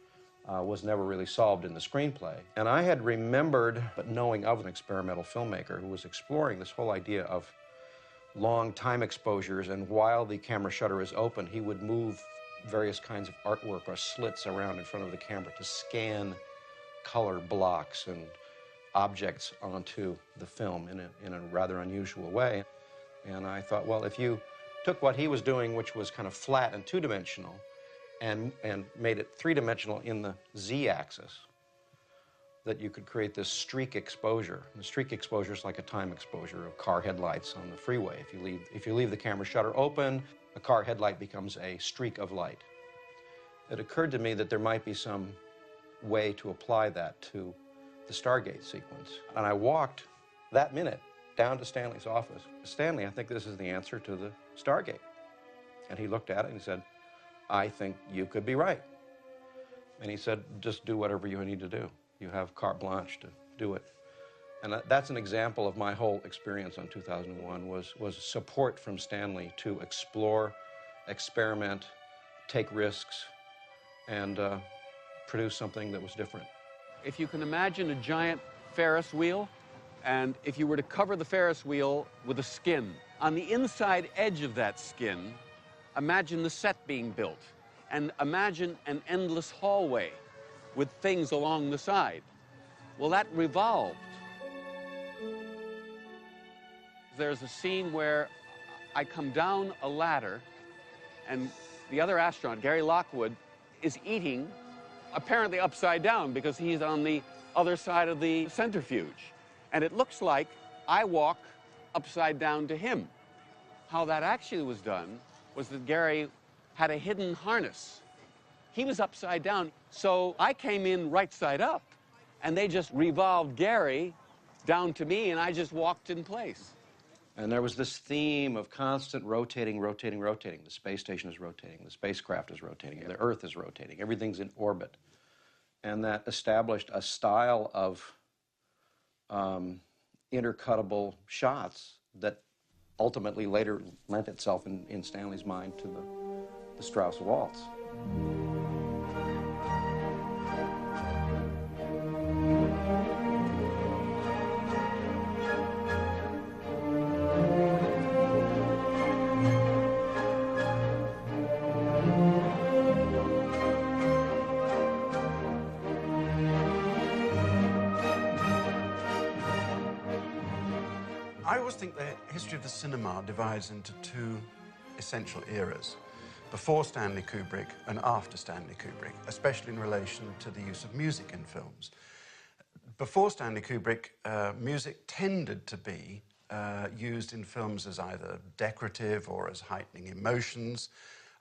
Was never really solved in the screenplay. And I had remembered, but knowing of an experimental filmmaker who was exploring this whole idea of long time exposures, and while the camera shutter is open, he would move various kinds of artwork or slits around in front of the camera to scan color blocks and objects onto the film in a rather unusual way. And I thought, well, if you took what he was doing, which was kind of flat and two-dimensional, and made it three-dimensional in the z-axis, that you could create this streak exposure. And the streak exposure is like a time exposure of car headlights on the freeway. If you leave the camera shutter open, a car headlight becomes a streak of light. It occurred to me that there might be some way to apply that to the Stargate sequence. And I walked that minute down to Stanley's office. Stanley, I think this is the answer to the Stargate. And he looked at it and he said, I think you could be right. And he said, just do whatever you need to do. You have carte blanche to do it. And that's an example of my whole experience on 2001, was support from Stanley to explore, experiment, take risks, and produce something that was different. If you can imagine a giant Ferris wheel, and if you were to cover the Ferris wheel with a skin, on the inside edge of that skin, imagine the set being built, and imagine an endless hallway with things along the side. Well, that revolved. There's a scene where I come down a ladder, and the other astronaut, Gary Lockwood, is eating, apparently upside down, because he's on the other side of the centrifuge. And it looks like I walk upside down to him. How that actually was done was that Gary had a hidden harness. He was upside down, so I came in right side up, and they just revolved Gary down to me, and I just walked in place. And there was this theme of constant rotating, rotating, rotating. The space station is rotating, the spacecraft is rotating, the Earth is rotating, everything's in orbit. And that established a style of intercuttable shots that ultimately later lent itself in Stanley's mind to the Strauss waltz. I always think the history of the cinema divides into two essential eras. Before Stanley Kubrick and after Stanley Kubrick, especially in relation to the use of music in films. Before Stanley Kubrick, music tended to be used in films as either decorative or as heightening emotions.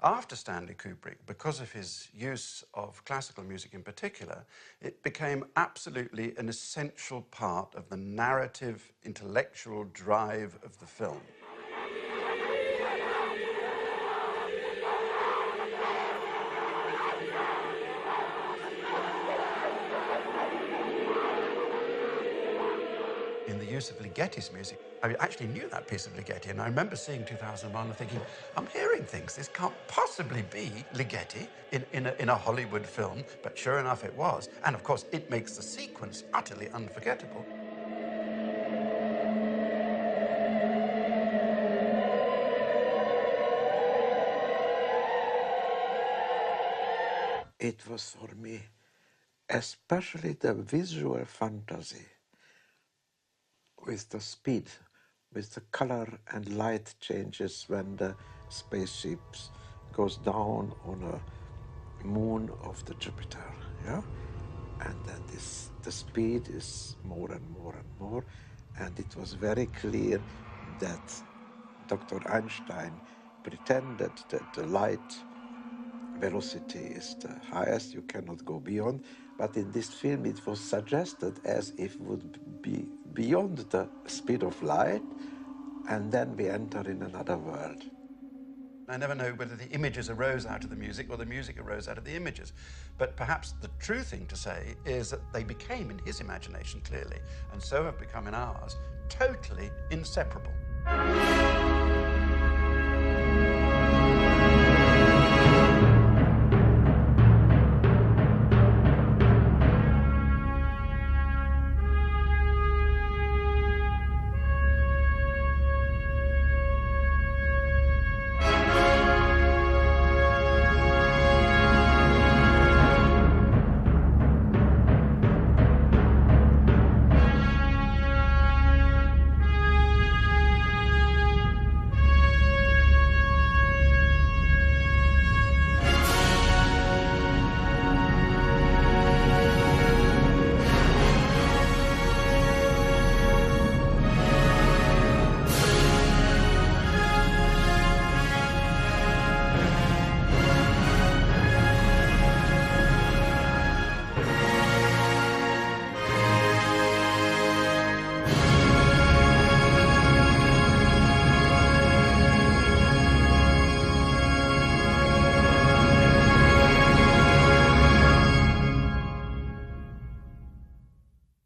After Stanley Kubrick, because of his use of classical music in particular, it became absolutely an essential part of the narrative, intellectual drive of the film. In the use of Ligeti's music, I actually knew that piece of Ligeti, and I remember seeing 2001 and thinking, I'm hearing things. This can't possibly be Ligeti in a Hollywood film, but sure enough it was. And of course, it makes the sequence utterly unforgettable. It was for me, especially the visual fantasy, with the speed, with the color and light changes when the spaceship goes down on a moon of the Jupiter, yeah? And then the speed is more and more and more, and it was very clear that Dr. Einstein pretended that the light velocity is the highest, you cannot go beyond, but in this film it was suggested as if it would be beyond the speed of light, and then we enter in another world. I never know whether the images arose out of the music or the music arose out of the images. But perhaps the true thing to say is that they became, in his imagination clearly, and so have become in ours, totally inseparable.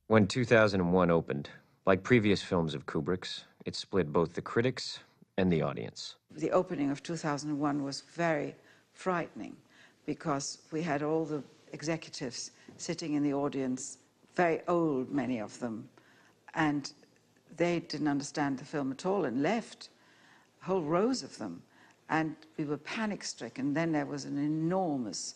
When 2001 opened, like previous films of Kubrick's, it split both the critics and the audience. The opening of 2001 was very frightening because we had all the executives sitting in the audience, very old, many of them, and they didn't understand the film at all and left, whole rows of them, and we were panic-stricken. Then there was an enormous,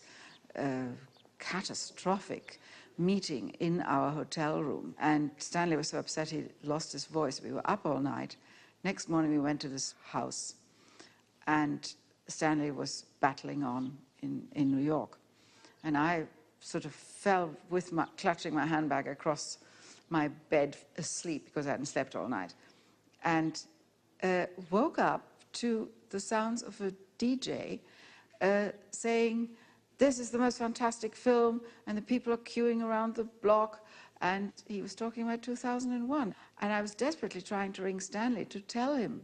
catastrophic meeting in our hotel room, and Stanley was so upset he lost his voice. We were up all night. Next morning we went to this house, and Stanley was battling on in New York, and I sort of fell with clutching my handbag across my bed asleep because I hadn't slept all night, and woke up to the sounds of a DJ saying, "This is the most fantastic film," and the people are queuing around the block, and he was talking about 2001. And I was desperately trying to ring Stanley to tell him,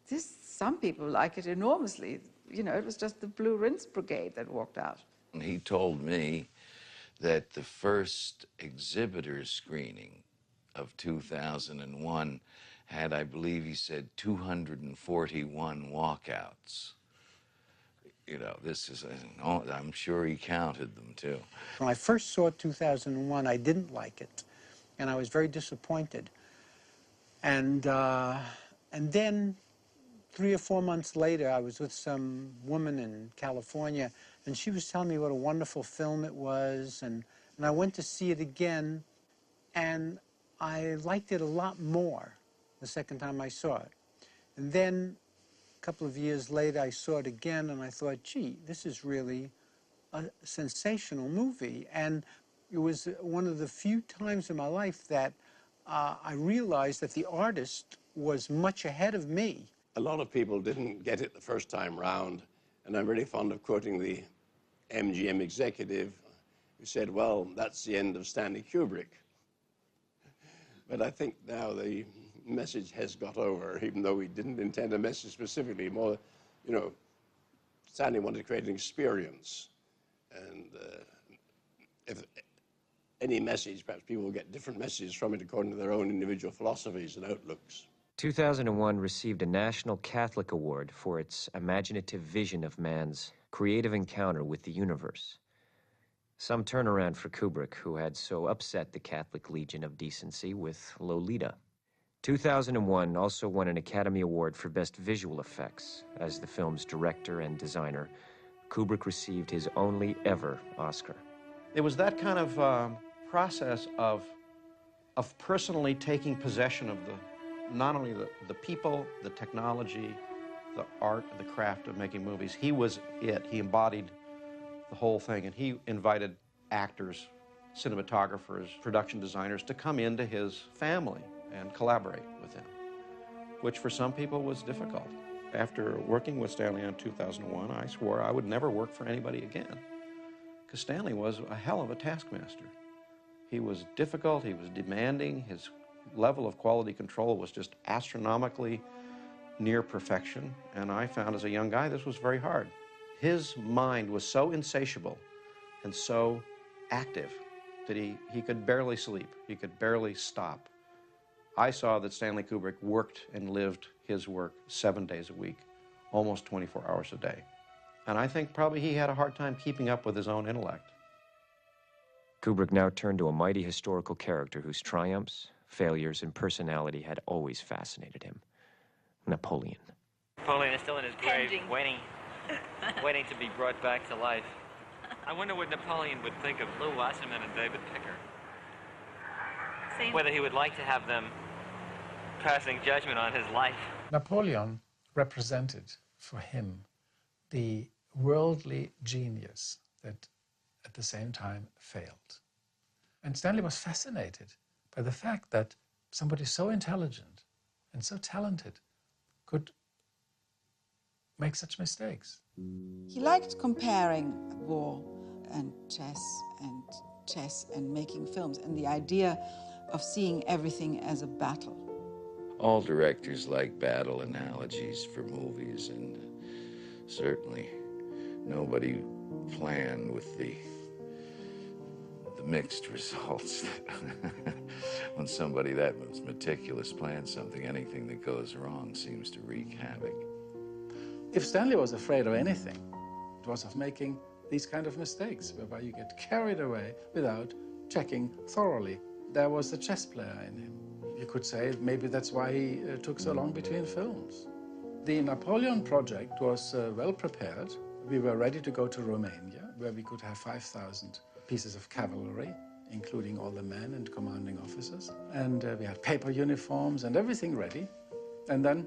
some people like it enormously. You know, it was just the Blue Rinse Brigade that walked out. He told me that the first exhibitor screening of 2001 had, I believe he said, 241 walkouts. You know, this is, I'm sure he counted them too. When I first saw 2001, I didn't like it, and I was very disappointed. And then 3 or 4 months later, I was with some woman in California, and she was telling me what a wonderful film it was, and I went to see it again, and I liked it a lot more the second time I saw it. And then a couple of years later, I saw it again, and I thought, gee, this is really a sensational movie. And it was one of the few times in my life that I realized that the artist was much ahead of me. A lot of people didn't get it the first time round, and I'm really fond of quoting the MGM executive who said, well, that's the end of Stanley Kubrick. But I think now the message has got over, even though we didn't intend a message specifically. More, you know, Stanley wanted to create an experience. And if any message, perhaps people will get different messages from it according to their own individual philosophies and outlooks. 2001 received a National Catholic Award for its imaginative vision of man's creative encounter with the universe. Some turnaround for Kubrick, who had so upset the Catholic Legion of Decency with Lolita. 2001 also won an Academy Award for Best Visual Effects. As the film's director and designer, Kubrick received his only ever Oscar. It was that kind of process of personally taking possession of not only the people, the technology, the art, the craft of making movies. He was it. He embodied the whole thing, and he invited actors, cinematographers, production designers to come into his family and collaborate with him, which for some people was difficult. After working with Stanley in 2001, I swore I would never work for anybody again, because Stanley was a hell of a taskmaster. He was difficult, he was demanding, his level of quality control was just astronomically near perfection, and I found as a young guy this was very hard. His mind was so insatiable and so active that he could barely sleep, he could barely stop. I saw that Stanley Kubrick worked and lived his work 7 days a week, almost 24 hours a day. And I think probably he had a hard time keeping up with his own intellect. Kubrick now turned to a mighty historical character whose triumphs, failures, and personality had always fascinated him. Napoleon. Napoleon is still in his grave, waiting to be brought back to life. I wonder what Napoleon would think of Lou Wasserman and David Picker. Whether he would like to have them passing judgment on his life. Napoleon represented for him the worldly genius that at the same time failed. And Stanley was fascinated by the fact that somebody so intelligent and so talented could make such mistakes. He liked comparing war and chess and making films, and the idea of seeing everything as a battle. All directors like battle analogies for movies, and certainly nobody planned with the mixed results. When somebody that meticulous plans something, anything that goes wrong seems to wreak havoc. If Stanley was afraid of anything, it was of making these kind of mistakes, whereby you get carried away without checking thoroughly. There was a chess player in him. You could say maybe that's why he took so long between films. The Napoleon project was well prepared. We were ready to go to Romania, where we could have 5,000 pieces of cavalry, including all the men and commanding officers. And we had paper uniforms and everything ready. And then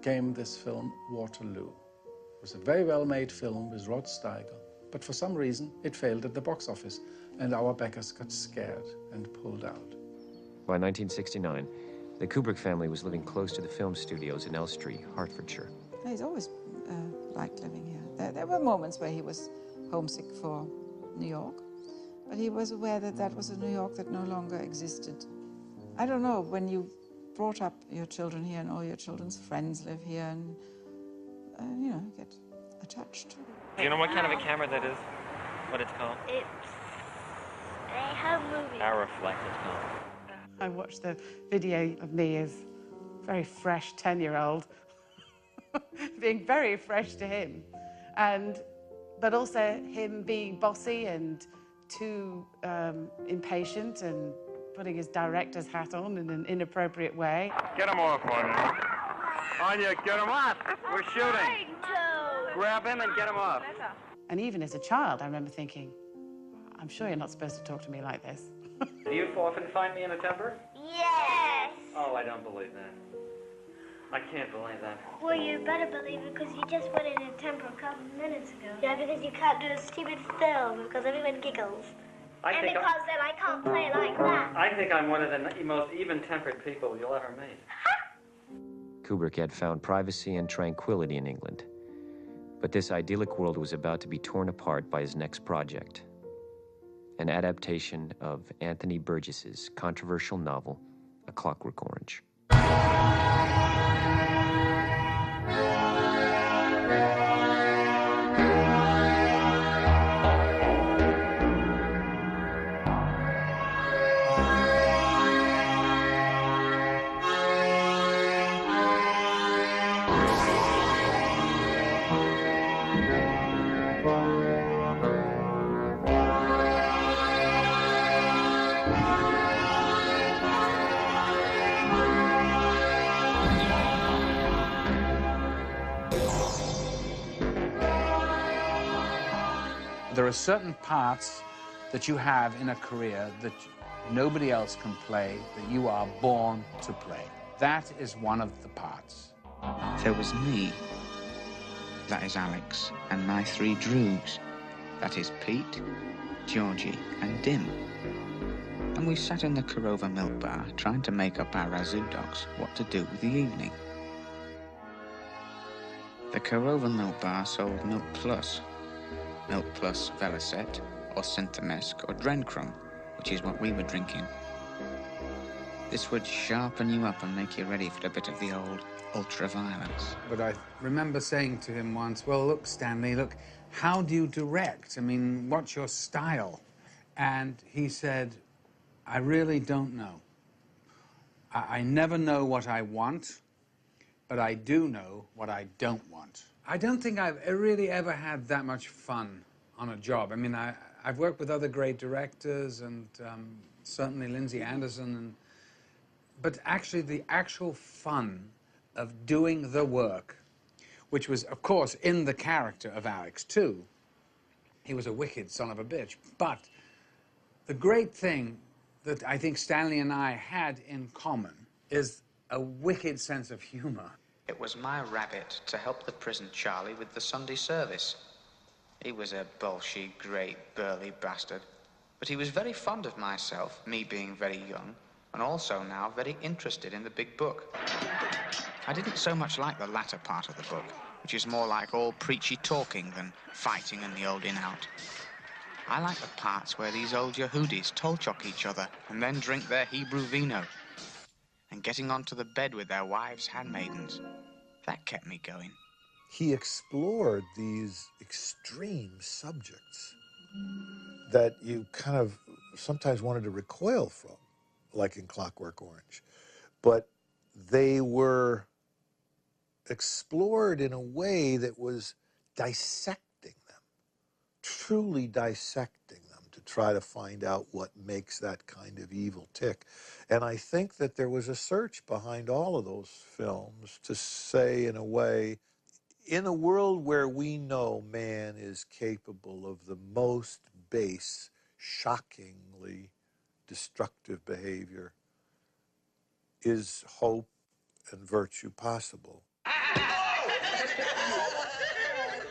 came this film, Waterloo. It was a very well-made film with Rod Steiger, but for some reason it failed at the box office, and our backers got scared and pulled out. By 1969, the Kubrick family was living close to the film studios in Elstree, Hertfordshire. He's always liked living here. There were moments where he was homesick for New York, but he was aware that that was a New York that no longer existed. I don't know, when you brought up your children here and all your children's friends live here, and you know, get attached. Do you know what kind of a camera that is? What it's called? It's a home movie. Araflex, it's called. I watched the video of me as very fresh 10-year-old, being very fresh to him, but also him being bossy and too impatient and putting his director's hat on in an inappropriate way. Get him off on you. On you, get him off. We're shooting. Grab him and get him off. And even as a child, I remember thinking, I'm sure you're not supposed to talk to me like this. Do you often find me in a temper? Yes. Oh, I don't believe that. I can't believe that. Well, you better believe it because you just went in a temper a couple of minutes ago. Yeah, because you can't do a stupid film because everyone giggles. And because then I can't play like that. I think I'm one of the most even-tempered people you'll ever meet. Kubrick had found privacy and tranquility in England. But this idyllic world was about to be torn apart by his next project, an adaptation of Anthony Burgess's controversial novel, A Clockwork Orange. There are certain parts that you have in a career that nobody else can play, that you are born to play. That is one of the parts. There was me, that is Alex, and my three droogs, that is Pete, Georgie, and Dim. And we sat in the Korova milk bar trying to make up our razoo docs what to do with the evening. The Korova milk bar sold Milk Plus Velocet, or Synthemesk, or Drencrum, which is what we were drinking. This would sharpen you up and make you ready for a bit of the old ultra-violence. But I remember saying to him once, well, look, Stanley, look, how do you direct? I mean, what's your style? And he said, I really don't know. I never know what I want, but I do know what I don't want. I don't think I've really ever had that much fun on a job. I mean, I've worked with other great directors and certainly Lindsay Anderson, but actually the actual fun of doing the work, which was, of course, in the character of Alex, too. He was a wicked son of a bitch. But the great thing that I think Stanley and I had in common is a wicked sense of humor. It was my rabbit to help the prison Charlie with the Sunday service. He was a bolshy, great, burly bastard, but he was very fond of myself, me being very young, and also now very interested in the big book. I didn't so much like the latter part of the book, which is more like all preachy talking than fighting in the old in-out. I like the parts where these old Yehudis toll-chock each other and then drink their Hebrew vino, and getting onto the bed with their wives' handmaidens. That kept me going. He explored these extreme subjects that you kind of sometimes wanted to recoil from, like in Clockwork Orange. But they were explored in a way that was dissecting them, truly dissecting them, to try to find out what makes that kind of evil tick. And I think that there was a search behind all of those films to say, in a way, in a world where we know man is capable of the most base, shockingly destructive behavior, is hope and virtue possible?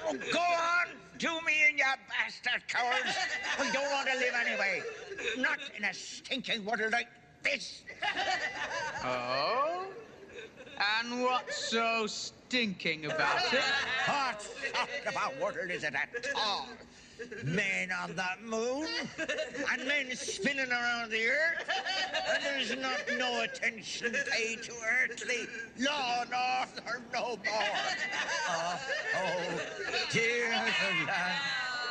Oh, go on! Do me in, you bastard cowards! We don't want to live anyway. Not in a stinking world like this. Oh? And what's so stinking about it? What fuck about world is it at all? Men on the moon, and men spinning around the earth, and there's not no attention paid to earthly law and order no more. Oh, dear land,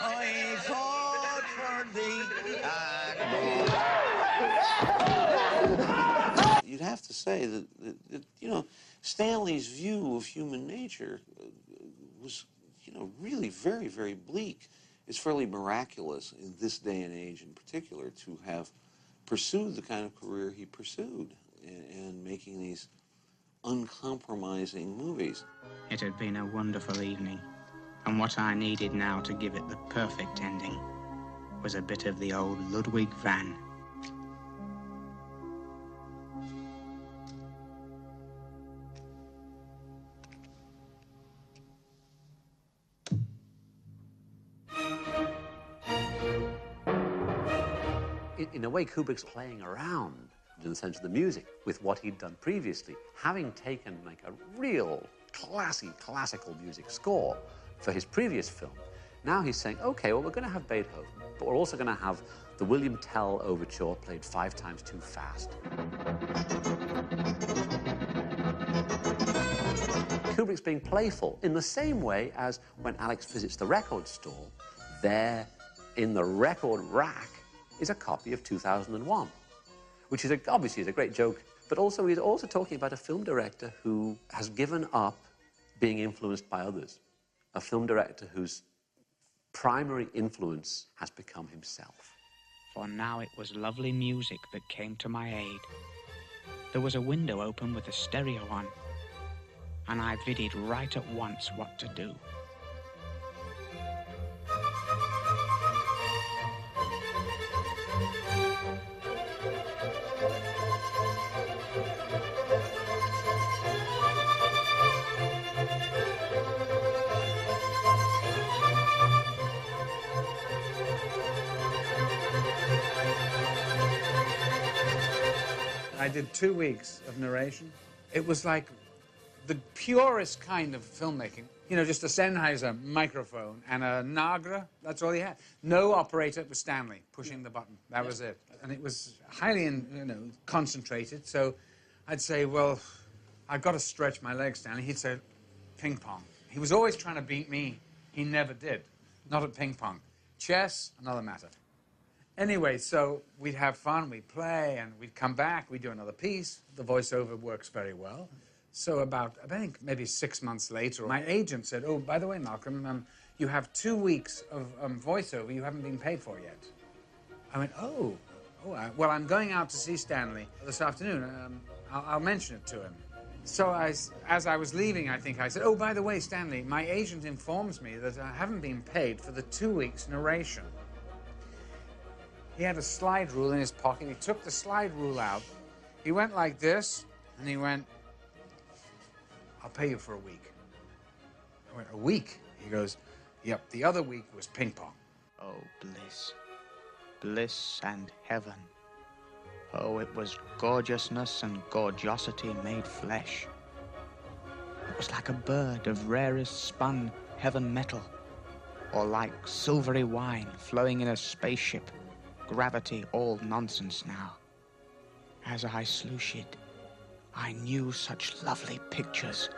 I fought for thee. You'd have to say that, you know, Stanley's view of human nature was, you know, really very, very bleak. It's fairly miraculous in this day and age in particular to have pursued the kind of career he pursued and making these uncompromising movies. It had been a wonderful evening, and what I needed now to give it the perfect ending was a bit of the old Ludwig van. In a way, Kubrick's playing around, in the sense of the music, with what he'd done previously. Having taken like a real classical music score for his previous film, now he's saying, okay, well, we're going to have Beethoven, but we're also going to have the William Tell Overture played 5 times too fast. Kubrick's being playful in the same way as when Alex visits the record store, there in the record rack is a copy of 2001, which is obviously is a great joke, but also he's also talking about a film director who has given up being influenced by others, a film director whose primary influence has become himself. For now it was lovely music that came to my aid. There was a window open with a stereo on, and I viddied right at once what to do. I did 2 weeks of narration. It was like the purest kind of filmmaking. You know, just a Sennheiser microphone and a Nagra, that's all he had. No operator, it was Stanley pushing the button. That was it. And it was highly, concentrated. So I'd say, well, I've got to stretch my legs, Stanley. He'd say, ping pong. He was always trying to beat me. He never did. Not at ping pong. Chess, another matter. Anyway, so we'd have fun, we'd play, and we'd come back, we'd do another piece. The voiceover works very well. So about, I think, maybe 6 months later, my agent said, oh, by the way, Malcolm, you have 2 weeks of voiceover you haven't been paid for yet. I went, well, I'm going out to see Stanley this afternoon. I'll mention it to him. So as I was leaving, I think I said, oh, by the way, Stanley, my agent informs me that I haven't been paid for the 2 weeks narration. He had a slide rule in his pocket. He took the slide rule out. He went like this, and he went, I'll pay you for a week. I went, a week? He goes, yep, the other week was ping pong. Oh, bliss. Bliss and heaven. Oh, it was gorgeousness and gorgeosity made flesh. It was like a bird of rarest spun heaven metal, or like silvery wine flowing in a spaceship. Gravity all nonsense now. As I sluiced, I knew such lovely pictures.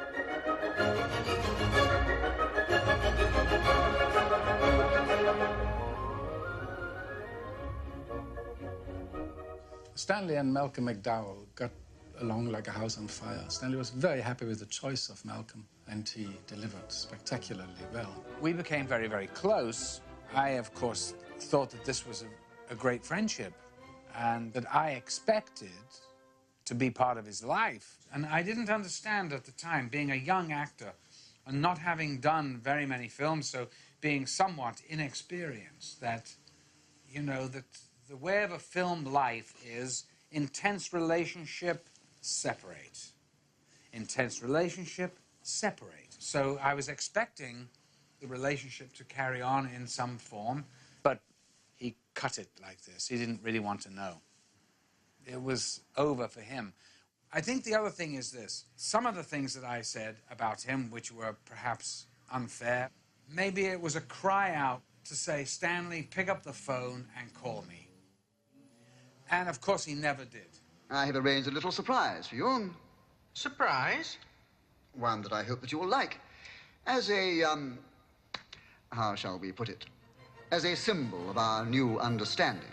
Stanley and Malcolm McDowell got along like a house on fire. Stanley was very happy with the choice of Malcolm, and he delivered spectacularly well. We became very, very close. I, of course, thought that this was a great friendship, and that I expected to be part of his life. And I didn't understand at the time, being a young actor and not having done very many films, so being somewhat inexperienced, that, that the way of a film life is intense relationship, separate. Intense relationship, separate. So I was expecting the relationship to carry on in some form, but he cut it like this. He didn't really want to know. It was over for him. I think the other thing is this. Some of the things that I said about him, which were perhaps unfair, maybe it was a cry out to say, Stanley, pick up the phone and call me. And, of course, he never did. I have arranged a little surprise for you. Surprise? One that I hope that you will like. As a, how shall we put it? As a symbol of our new understanding.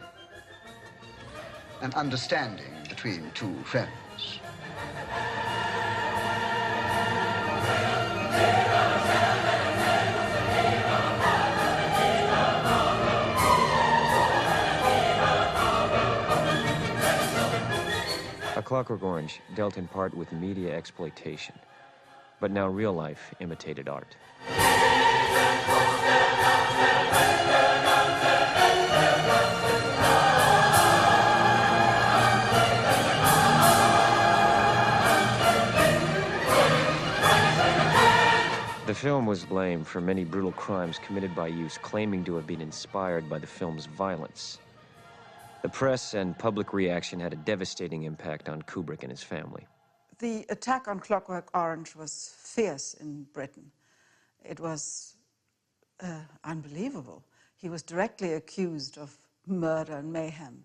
An understanding between two friends. A Clockwork Orange dealt in part with media exploitation, but now real life imitated art. The film was blamed for many brutal crimes committed by youths claiming to have been inspired by the film's violence. The press and public reaction had a devastating impact on Kubrick and his family. The attack on Clockwork Orange was fierce in Britain. It was unbelievable. He was directly accused of murder and mayhem.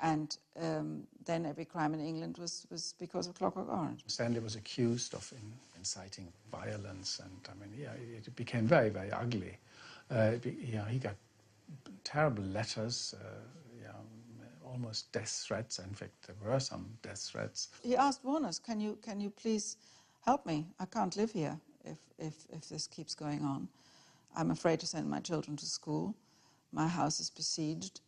And then every crime in England was because of Clockwork Orange. Stanley was accused of inciting violence, and I mean, yeah, it became very, very ugly. He got terrible letters, almost death threats. In fact, there were some death threats. He asked Warner's, can you please help me? I can't live here if this keeps going on. I'm afraid to send my children to school. My house is besieged.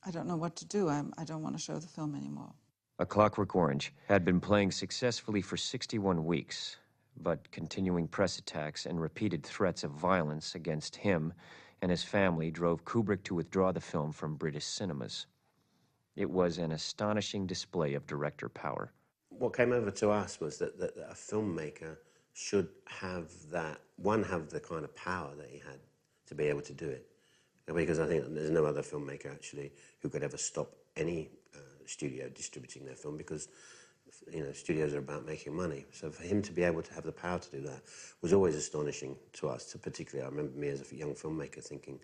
I don't know what to do. I don't want to show the film anymore. A Clockwork Orange had been playing successfully for 61 weeks, but continuing press attacks and repeated threats of violence against him and his family drove Kubrick to withdraw the film from British cinemas. It was an astonishing display of director power. What came over to us was that a filmmaker should have have the kind of power that he had to be able to do it. Because I think there's no other filmmaker, actually, who could ever stop any studio distributing their film, because, studios are about making money. So for him to be able to have the power to do that was always astonishing to us. Particularly, I remember me as a young filmmaker thinking,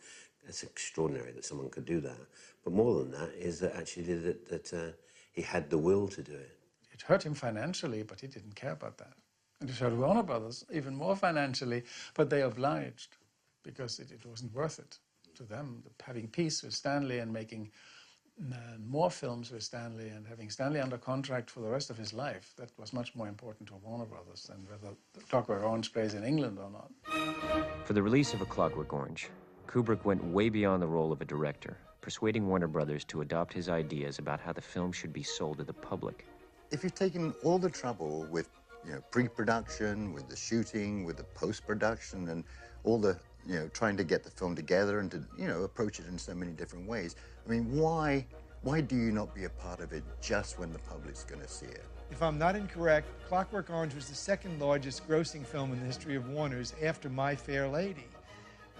it's extraordinary that someone could do that. But more than that is that actually that he had the will to do it. It hurt him financially, but he didn't care about that. And it hurt Warner Brothers even more financially, but they obliged, because it wasn't worth it to them. Having peace with Stanley and making more films with Stanley and having Stanley under contract for the rest of his life, that was much more important to Warner Brothers than whether Clockwork Orange plays in England or not. For the release of A Clockwork Orange, Kubrick went way beyond the role of a director, persuading Warner Brothers to adopt his ideas about how the film should be sold to the public. If you've taken all the trouble with pre-production, with the shooting, with the post-production, and all the trying to get the film together and to approach it in so many different ways, I mean, why do you not be a part of it just when the public's going to see it? If I'm not incorrect, Clockwork Orange was the second largest grossing film in the history of Warner's after My Fair Lady.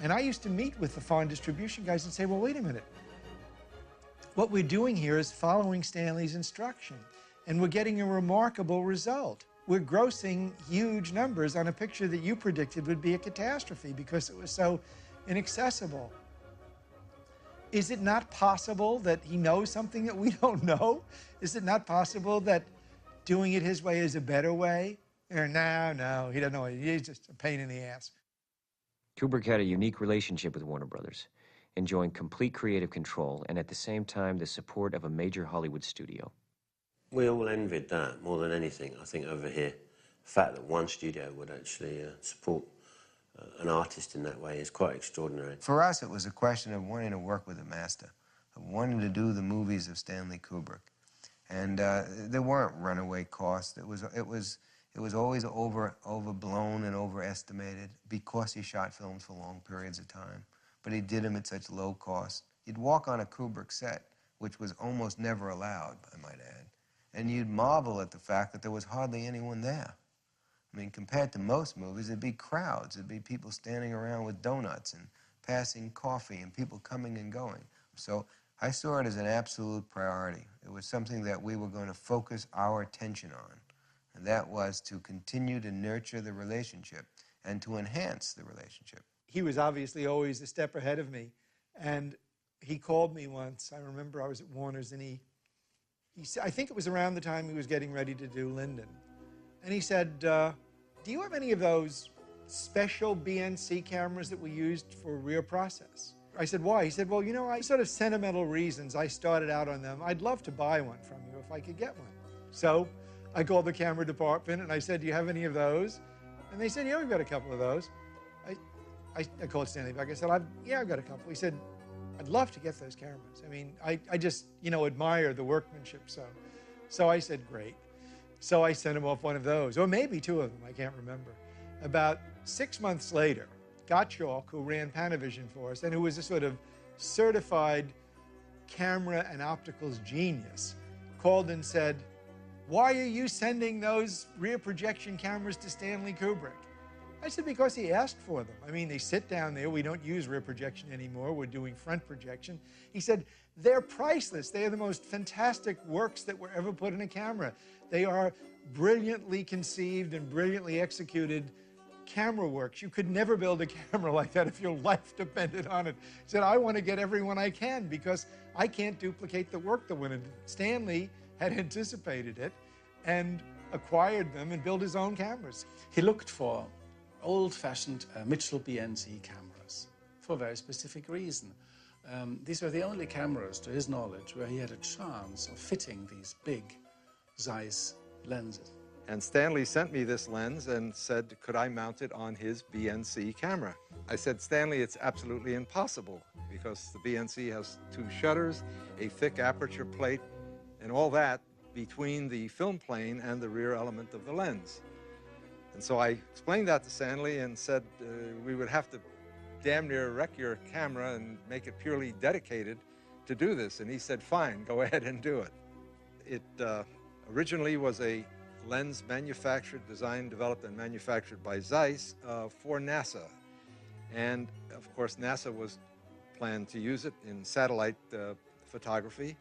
And I used to meet with the foreign distribution guys and say, well, wait a minute. What we're doing here is following Stanley's instruction, and we're getting a remarkable result. We're grossing huge numbers on a picture that you predicted would be a catastrophe because it was so inaccessible. Is it not possible that he knows something that we don't know? Is it not possible that doing it his way is a better way? Or, no, he doesn't know. He's just a pain in the ass. Kubrick had a unique relationship with Warner Brothers, enjoying complete creative control and at the same time the support of a major Hollywood studio. We all envied that more than anything, I think, over here. The fact that one studio would actually support an artist in that way is quite extraordinary. For us, it was a question of wanting to work with a master, of wanting to do the movies of Stanley Kubrick. And there weren't runaway costs. It was always overblown and overestimated because he shot films for long periods of time. But he did them at such low cost. You'd walk on a Kubrick set, which was almost never allowed, I might add, and you'd marvel at the fact that there was hardly anyone there. I mean, compared to most movies, it'd be crowds. It'd be people standing around with donuts and passing coffee and people coming and going. So I saw it as an absolute priority. It was something that we were going to focus our attention on, and that was to continue to nurture the relationship and to enhance the relationship. He was obviously always a step ahead of me, and he called me once. I remember I was at Warner's, and he said, I think it was around the time he was getting ready to do Linden, and he said, do you have any of those special BNC cameras that we used for rear process? I said, why? He said, well, I sort of sentimental reasons I started out on them. I'd love to buy one from you if I could get one. So I called the camera department and I said, do you have any of those? And they said, yeah, we've got a couple of those. I called Stanley back. I said, yeah, I've got a couple. He said, I'd love to get those cameras. I mean, I just, admire the workmanship. So I said, great. So I sent him off one of those, or maybe two of them, I can't remember. About 6 months later, Gottschalk, who ran Panavision for us, and who was a sort of certified camera and opticals genius, called and said, why are you sending those rear projection cameras to Stanley Kubrick? I said, because he asked for them. I mean, they sit down there. We don't use rear projection anymore. We're doing front projection. He said, they're priceless. They are the most fantastic works that were ever put in a camera. They are brilliantly conceived and brilliantly executed camera works. You could never build a camera like that if your life depended on it. He said, I want to get every one I can because I can't duplicate the work that went into it. Stanley had anticipated it and acquired them and built his own cameras. He looked for old-fashioned Mitchell BNC cameras for a very specific reason. These were the only cameras, to his knowledge, where he had a chance of fitting these big Zeiss lenses. And Stanley sent me this lens and said, could I mount it on his BNC camera? I said, Stanley, it's absolutely impossible because the BNC has 2 shutters, a thick aperture plate, and all that between the film plane and the rear element of the lens. And so I explained that to Stanley and said we would have to damn near wreck your camera and make it purely dedicated to do this. And he said, fine, go ahead and do it. It originally was a lens manufactured, designed, developed, and manufactured by Zeiss for NASA. And of course, NASA was planned to use it in satellite photography.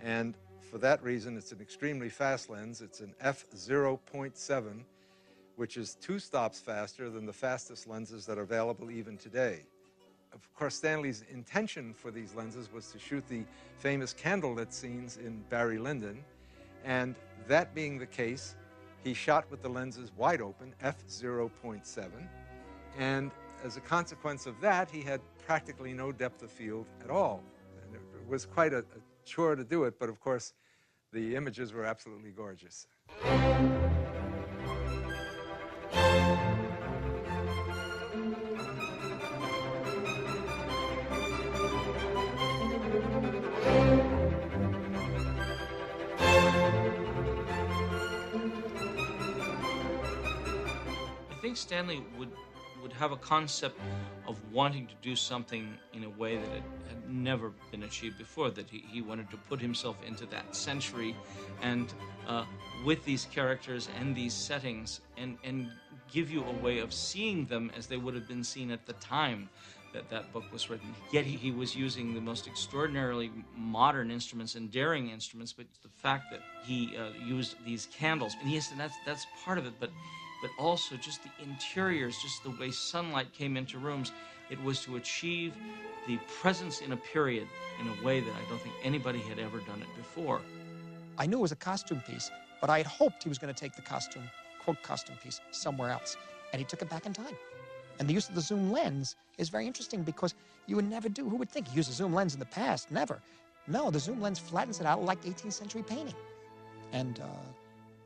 And for that reason, it's an extremely fast lens. It's an f/0.7, which is 2 stops faster than the fastest lenses that are available even today. Of course, Stanley's intention for these lenses was to shoot the famous candlelit scenes in Barry Lyndon. And that being the case, he shot with the lenses wide open, f/0.7. And as a consequence of that, he had practically no depth of field at all. And it was quite a chore to do it, but of course, the images were absolutely gorgeous. I think Stanley would have a concept of wanting to do something in a way that it had never been achieved before, that he wanted to put himself into that century and with these characters and these settings and give you a way of seeing them as they would have been seen at the time that that book was written. Yet he was using the most extraordinarily modern instruments and daring instruments, but the fact that he used these candles, and yes, and that's part of it, but also just the interiors, just the way sunlight came into rooms. It was to achieve the presence in a period in a way that I don't think anybody had ever done it before. I knew it was a costume piece, but I had hoped he was going to take the costume, quote, costume piece somewhere else, and he took it back in time. And the use of the zoom lens is very interesting because you would never do, who would think? You used a zoom lens in the past, never. No, the zoom lens flattens it out like 18th century painting. And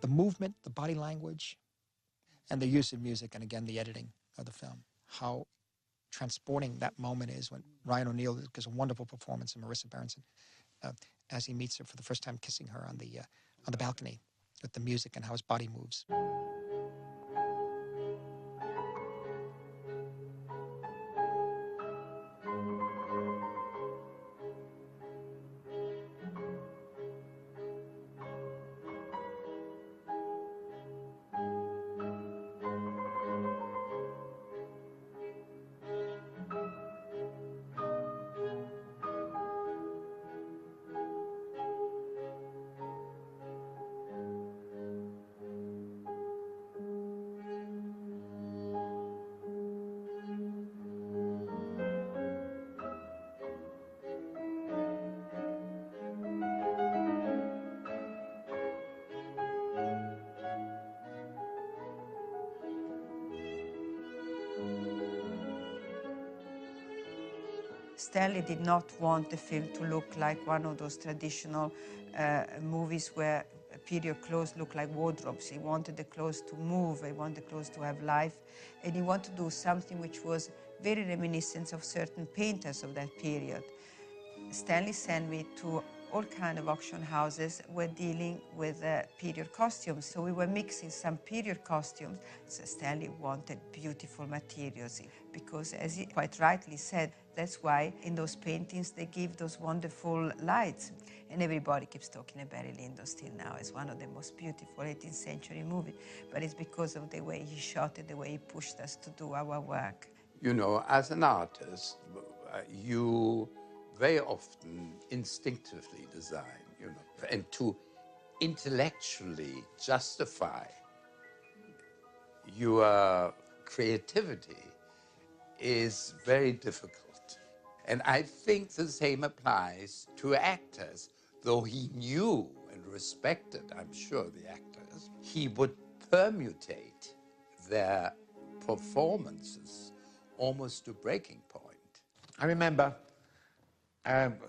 the movement, the body language, and the use of music, and again, the editing of the film. How transporting that moment is when Ryan O'Neal gives a wonderful performance, and Marissa Berenson, as he meets her for the first time, kissing her on the balcony with the music and how his body moves. Stanley did not want the film to look like one of those traditional movies where period clothes look like wardrobes. He wanted the clothes to move, he wanted the clothes to have life, and he wanted to do something which was very reminiscent of certain painters of that period. Stanley sent me to all kind of auction houses were dealing with period costumes. So we were mixing some period costumes. So Stanley wanted beautiful materials because, as he quite rightly said, that's why in those paintings they give those wonderful lights. And everybody keeps talking about Barry Lyndon still now as one of the most beautiful 18th century movies. But it's because of the way he shot it, the way he pushed us to do our work. You know, as an artist, you very often instinctively design, you know, and to intellectually justify your creativity is very difficult. And I think the same applies to actors. Though he knew and respected, I'm sure, the actors, he would permutate their performances almost to breaking point. I remember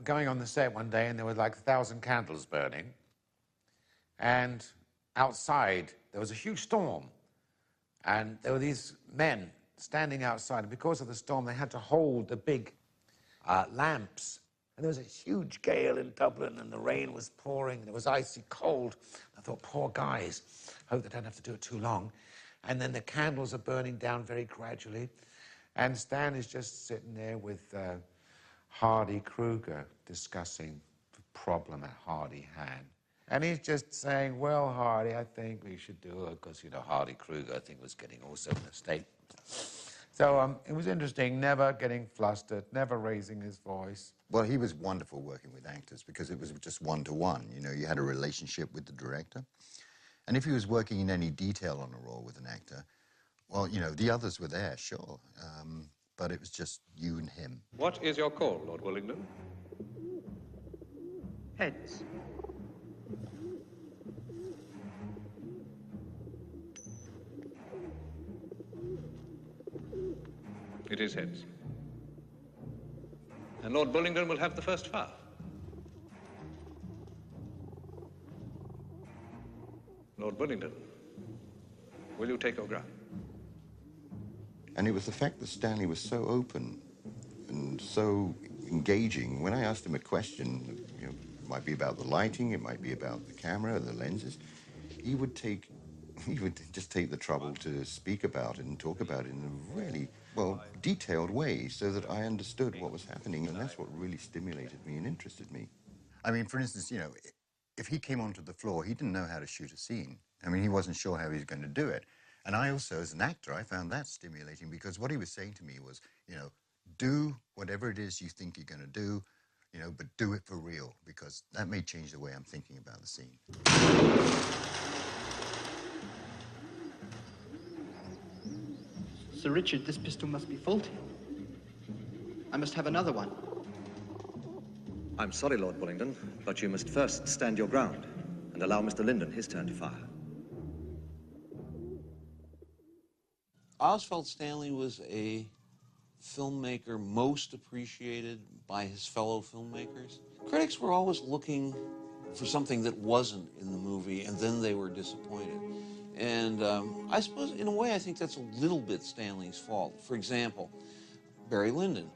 going on the set one day and there were like 1,000 candles burning. And outside there was a huge storm. And there were these men standing outside. And because of the storm, they had to hold the big lamps. And there was a huge gale in Dublin and the rain was pouring and it was icy cold. I thought, poor guys, hope they don't have to do it too long. And then the candles are burning down very gradually. And Stan is just sitting there with Hardy Kruger discussing the problem that Hardy had. And he's just saying, well, Hardy, I think we should do it, because, you know, Hardy Kruger, I think, was getting also in a state. So it was interesting, never getting flustered, never raising his voice. Well, he was wonderful working with actors because it was just one-to-one. You know, you had a relationship with the director. And if he was working in any detail on a role with an actor, well, you know, the others were there, sure. But it was just you and him. What is your call, Lord Willingdon? Heads. It is heads. And Lord Bullingdon will have the first fire. Lord Bullingdon, will you take your ground? And it was the fact that Stanley was so open and so engaging. When I asked him a question, you know, it might be about the lighting, it might be about the camera, the lenses, he would just take the trouble to speak about it and talk about it in a really, well, detailed way so that I understood what was happening, and that's what really stimulated me and interested me. I mean, for instance, you know, if he came onto the floor, he didn't know how to shoot a scene. I mean, he wasn't sure how he was going to do it. And I also, as an actor, I found that stimulating because what he was saying to me was, you know, do whatever it is you think you're going to do, you know, but do it for real, because that may change the way I'm thinking about the scene. Sir Richard, this pistol must be faulty. I must have another one. I'm sorry, Lord Bullingdon, but you must first stand your ground and allow Mr. Lyndon his turn to fire. Oswald Stanley was a filmmaker most appreciated by his fellow filmmakers. Critics were always looking for something that wasn't in the movie, and then they were disappointed. And I suppose, in a way, I think that's a little bit Stanley's fault. For example, Barry Lyndon.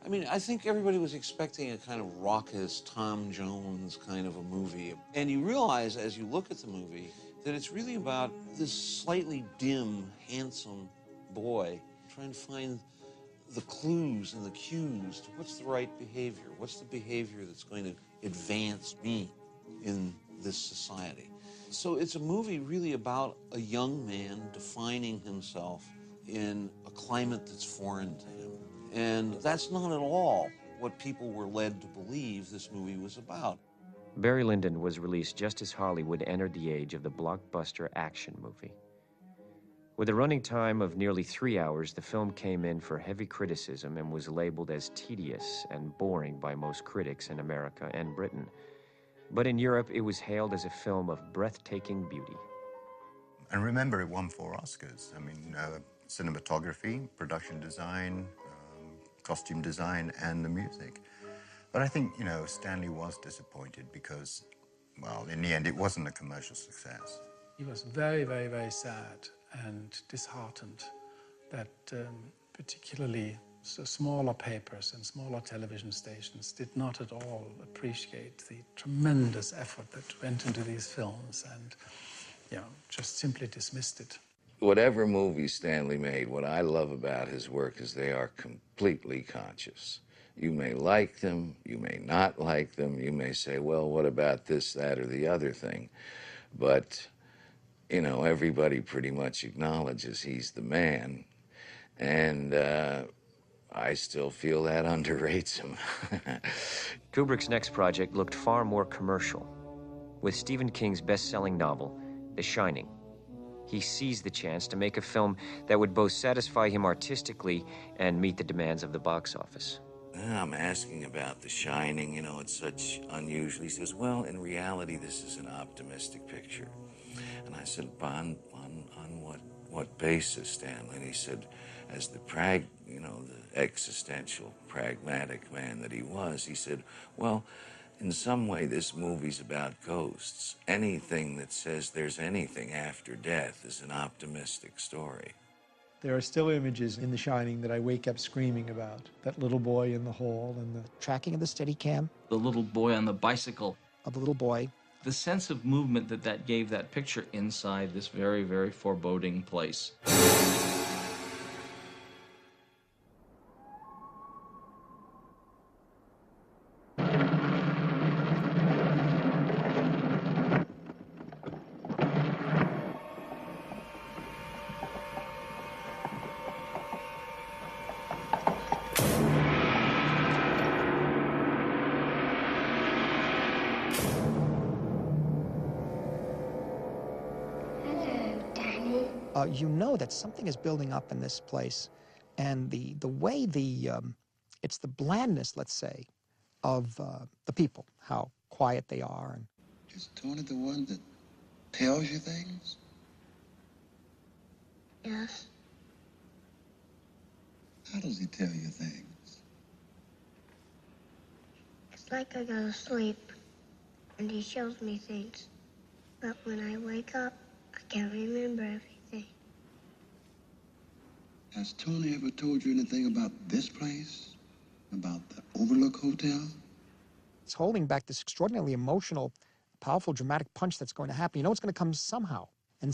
I mean, I think everybody was expecting a kind of raucous Tom Jones kind of a movie. And you realize, as you look at the movie, that it's really about this slightly dim, handsome boy trying to find the clues and the cues to what's the right behavior, what's the behavior that's going to advance me in this society. So it's a movie really about a young man defining himself in a climate that's foreign to him. And that's not at all what people were led to believe this movie was about. Barry Lyndon was released just as Hollywood entered the age of the blockbuster action movie. With a running time of nearly 3 hours, the film came in for heavy criticism and was labeled as tedious and boring by most critics in America and Britain. But in Europe, it was hailed as a film of breathtaking beauty. And remember, it won 4 Oscars. I mean, cinematography, production design, costume design, and the music. But I think, you know, Stanley was disappointed because, well, in the end, it wasn't a commercial success. He was very, very, very sad and disheartened that particularly So smaller papers and smaller television stations did not at all appreciate the tremendous effort that went into these films and, you know, just simply dismissed it. Whatever movies Stanley made, what I love about his work is they are completely conscious. You may like them, you may not like them, you may say, well, what about this, that, or the other thing? But, you know, everybody pretty much acknowledges he's the man, and I still feel that underrates him. Kubrick's next project looked far more commercial. With Stephen King's best-selling novel, The Shining, he seized the chance to make a film that would both satisfy him artistically and meet the demands of the box office. I'm asking about The Shining, you know, it's such unusual. He says, well, in reality, this is an optimistic picture. And I said, on what basis, Stanley? And he said, as the the existential, pragmatic man that he was, he said, well, in some way, this movie's about ghosts. Anything that says there's anything after death is an optimistic story. There are still images in The Shining that I wake up screaming about. That little boy in the hall and the tracking of the Steadicam. The little boy on the bicycle. Of the little boy. The sense of movement that gave that picture inside this very, very foreboding place. You know that something is building up in this place, and the way it's the blandness, let's say, of the people, how quiet they are. And is Tony the one that tells you things? Yes. How does he tell you things? It's like I go to sleep, and he shows me things. But when I wake up, I can't remember everything. Has Tony ever told you anything about this place? About the Overlook Hotel? It's holding back this extraordinarily emotional, powerful, dramatic punch that's going to happen. You know it's going to come somehow, and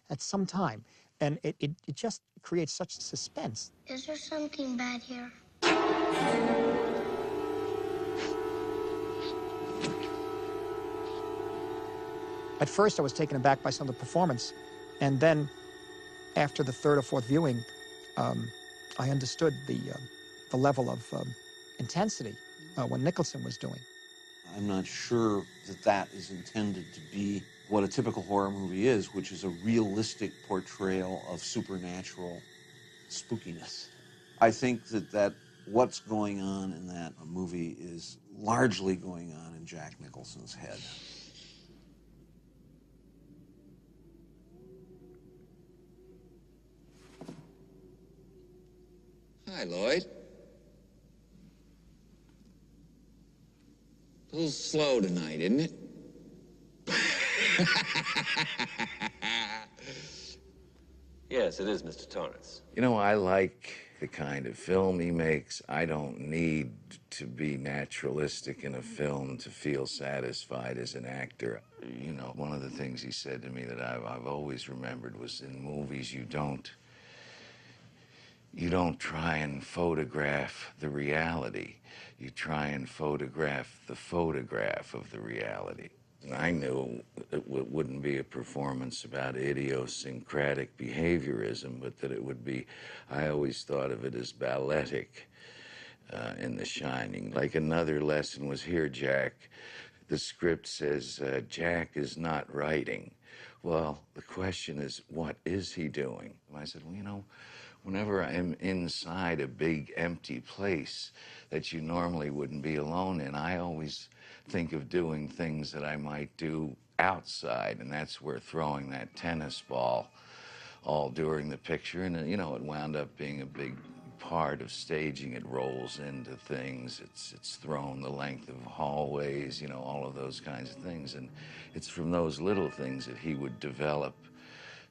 at some time. And it just creates such suspense. Is there something bad here? At first, I was taken aback by some of the performance, and then, after the third or fourth viewing, I understood the level of intensity what Nicholson was doing. I'm not sure that that is intended to be what a typical horror movie is, which is a realistic portrayal of supernatural spookiness. I think that what's going on in that movie is largely going on in Jack Nicholson's head. Hi, Lloyd. A little slow tonight, isn't it? Yes, it is, Mr. Torrance. You know, I like the kind of film he makes. I don't need to be naturalistic in a film to feel satisfied as an actor. You know, one of the things he said to me that I've always remembered was in movies you don't try and photograph the reality. You try and photograph the photograph of the reality. And I knew it wouldn't be a performance about idiosyncratic behaviorism, but that it would be, I always thought of it as balletic in The Shining. Like another lesson was, here, Jack, the script says Jack is not writing. Well, the question is, what is he doing? And I said, well, you know, whenever I'm inside a big empty place that you normally wouldn't be alone in, I always think of doing things that I might do outside, and that's where throwing that tennis ball all during the picture, and you know, it wound up being a big part of staging. It rolls into things, it's thrown the length of hallways, you know, all of those kinds of things, and it's from those little things that he would develop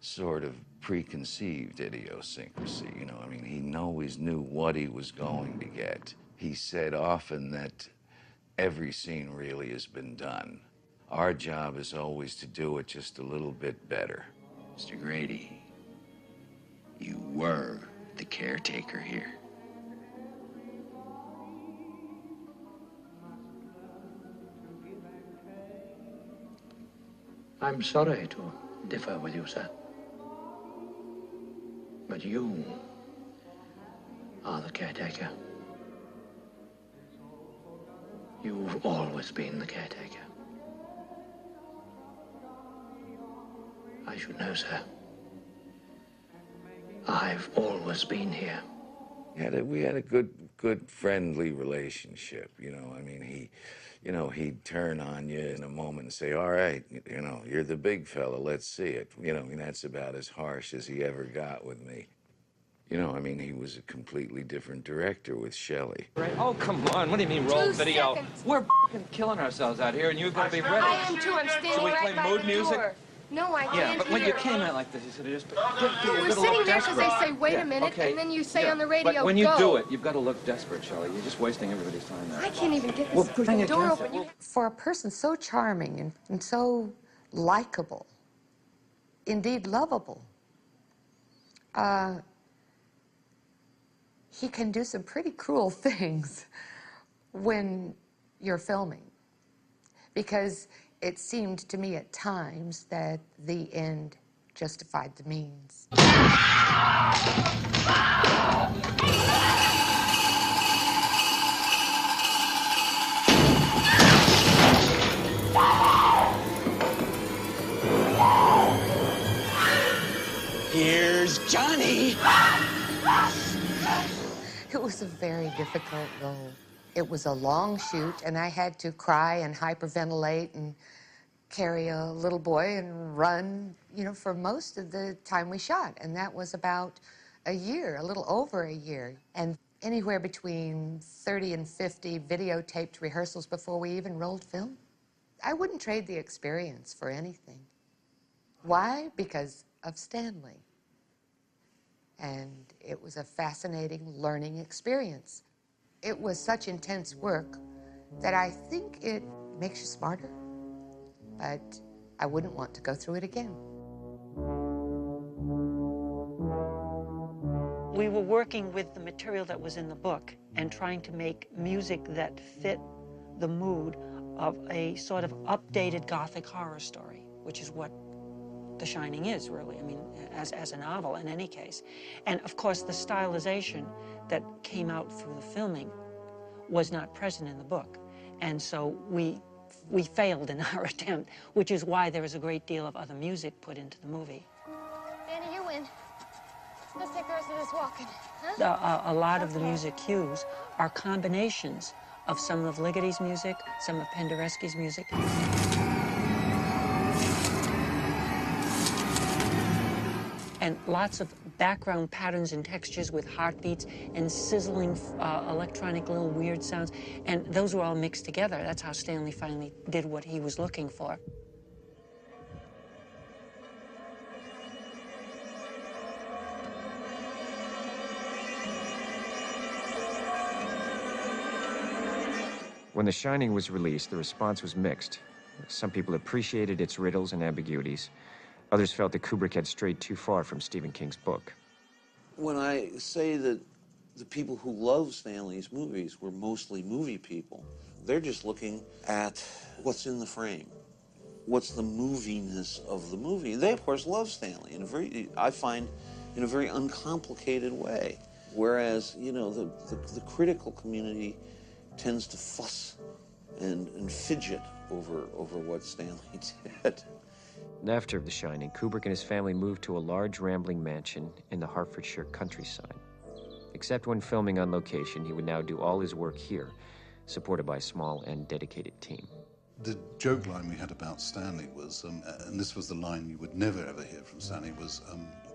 sort of preconceived idiosyncrasy, you know. I mean, he always knew what he was going to get. He said often that every scene really has been done. Our job is always to do it just a little bit better. Mr. Grady, you were the caretaker here. I'm sorry to differ with you, sir. But you are the caretaker. You've always been the caretaker. I should know, sir. I've always been here. We had a good friendly relationship, you know. I mean, he'd turn on you in a moment and say, all right, you know, you're the big fella, let's see it. You know, I mean, that's about as harsh as he ever got with me. You know, I mean, he was a completely different director with Shelley. Right. Oh, come on. What do you mean roll 2 video? seconds. We're f***ing killing ourselves out here, and you've got to be ready. I am too. I'm standing Should we right play by mood the music? door. No, I can't Yeah, but when you hear. came out like this, you should have just... We're sitting there because they say, wait a minute, and then you say on the radio, But when you go. do it, you've got to look desperate, Shelley. You're just wasting everybody's time now. I can't even get Well, this bring it door down. open. For a person so charming and so likable, indeed lovable, he can do some pretty cruel things when you're filming, because it seemed to me at times that the end justified the means. Here's Johnny. It was a very difficult role. It was a long shoot, and I had to cry and hyperventilate and carry a little boy and run, you know, for most of the time we shot. And that was about a year, a little over a year. And anywhere between 30 and 50 videotaped rehearsals before we even rolled film. I wouldn't trade the experience for anything. Why? Because of Stanley. And it was a fascinating learning experience. It was such intense work that I think it makes you smarter, but I wouldn't want to go through it again. We were working with the material that was in the book and trying to make music that fit the mood of a sort of updated Gothic horror story, which is what The Shining is, really, I mean, as a novel in any case. And of course, the stylization that came out through the filming was not present in the book. And so we failed in our attempt, which is why there is a great deal of other music put into the movie. Danny, you win. Let's take the rest of this walking, huh? A lot of the music cues are combinations of some of Ligeti's music, some of Penderecki's music. And lots of background patterns and textures with heartbeats and sizzling electronic little weird sounds. And those were all mixed together. That's how Stanley finally did what he was looking for. When The Shining was released, the response was mixed. Some people appreciated its riddles and ambiguities. Others felt that Kubrick had strayed too far from Stephen King's book. When I say that the people who love Stanley's movies were mostly movie people, they're just looking at what's in the frame. What's the moviness of the movie? They, of course, love Stanley in a very, I find, in a very uncomplicated way. Whereas, you know, the critical community tends to fuss and fidget over what Stanley did. After The Shining, Kubrick and his family moved to a large, rambling mansion in the Hertfordshire countryside. Except when filming on location, he would now do all his work here, supported by a small and dedicated team. The joke line we had about Stanley was, and this was the line you would never ever hear from Stanley, was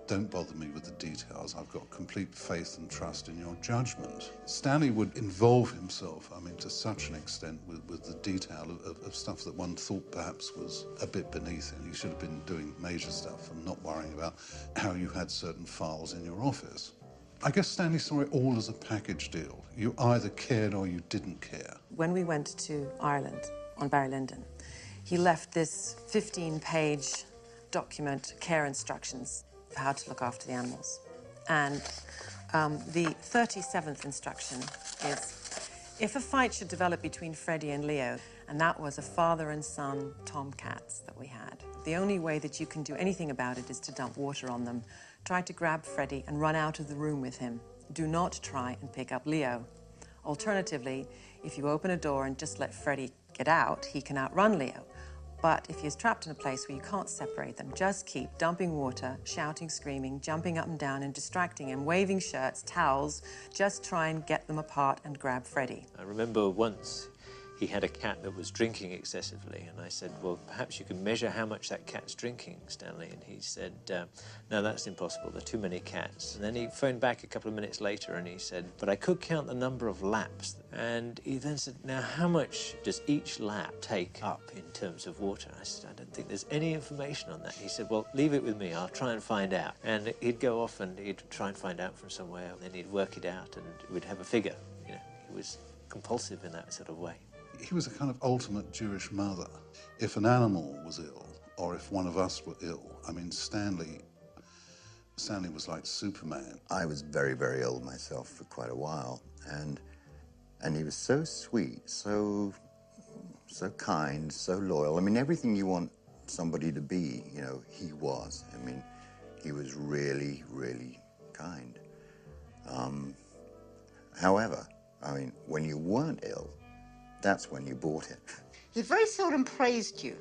don't bother me with the details. I've got complete faith and trust in your judgment. Stanley would involve himself, I mean, to such an extent with the detail of stuff that one thought perhaps was a bit beneath him. He should have been doing major stuff and not worrying about how you had certain files in your office. I guess Stanley saw it all as a package deal. You either cared or you didn't care. When we went to Ireland on Barry Lyndon, he left this 15-page document, care instructions for how to look after the animals. And the 37th instruction is, if a fight should develop between Freddie and Leo, and that was a father and son tomcats that we had, the only way that you can do anything about it is to dump water on them. Try to grab Freddie and run out of the room with him. Do not try and pick up Leo. Alternatively, if you open a door and just let Freddie get out, he can outrun Leo. But if he's trapped in a place where you can't separate them, just keep dumping water, shouting, screaming, jumping up and down and distracting him, waving shirts, towels. Just try and get them apart and grab Freddie. I remember once he had a cat that was drinking excessively, and I said, well, perhaps you can measure how much that cat's drinking, Stanley. And he said, no, that's impossible. There are too many cats. And then he phoned back a couple of minutes later and he said, but I could count the number of laps. And he then said, now, how much does each lap take up in terms of water? I said, I don't think there's any information on that. He said, well, leave it with me. I'll try and find out. And he'd go off and he'd try and find out from somewhere, and then he'd work it out and we'd have a figure. You know, he was compulsive in that sort of way. He was a kind of ultimate Jewish mother. If an animal was ill, or if one of us were ill, I mean, Stanley was like Superman. I was very, very ill myself for quite a while, and he was so sweet, so kind, so loyal. I mean, everything you want somebody to be, you know, he was. I mean, he was really, really kind. However, I mean, when you weren't ill, that's when you bought it. He very seldom praised you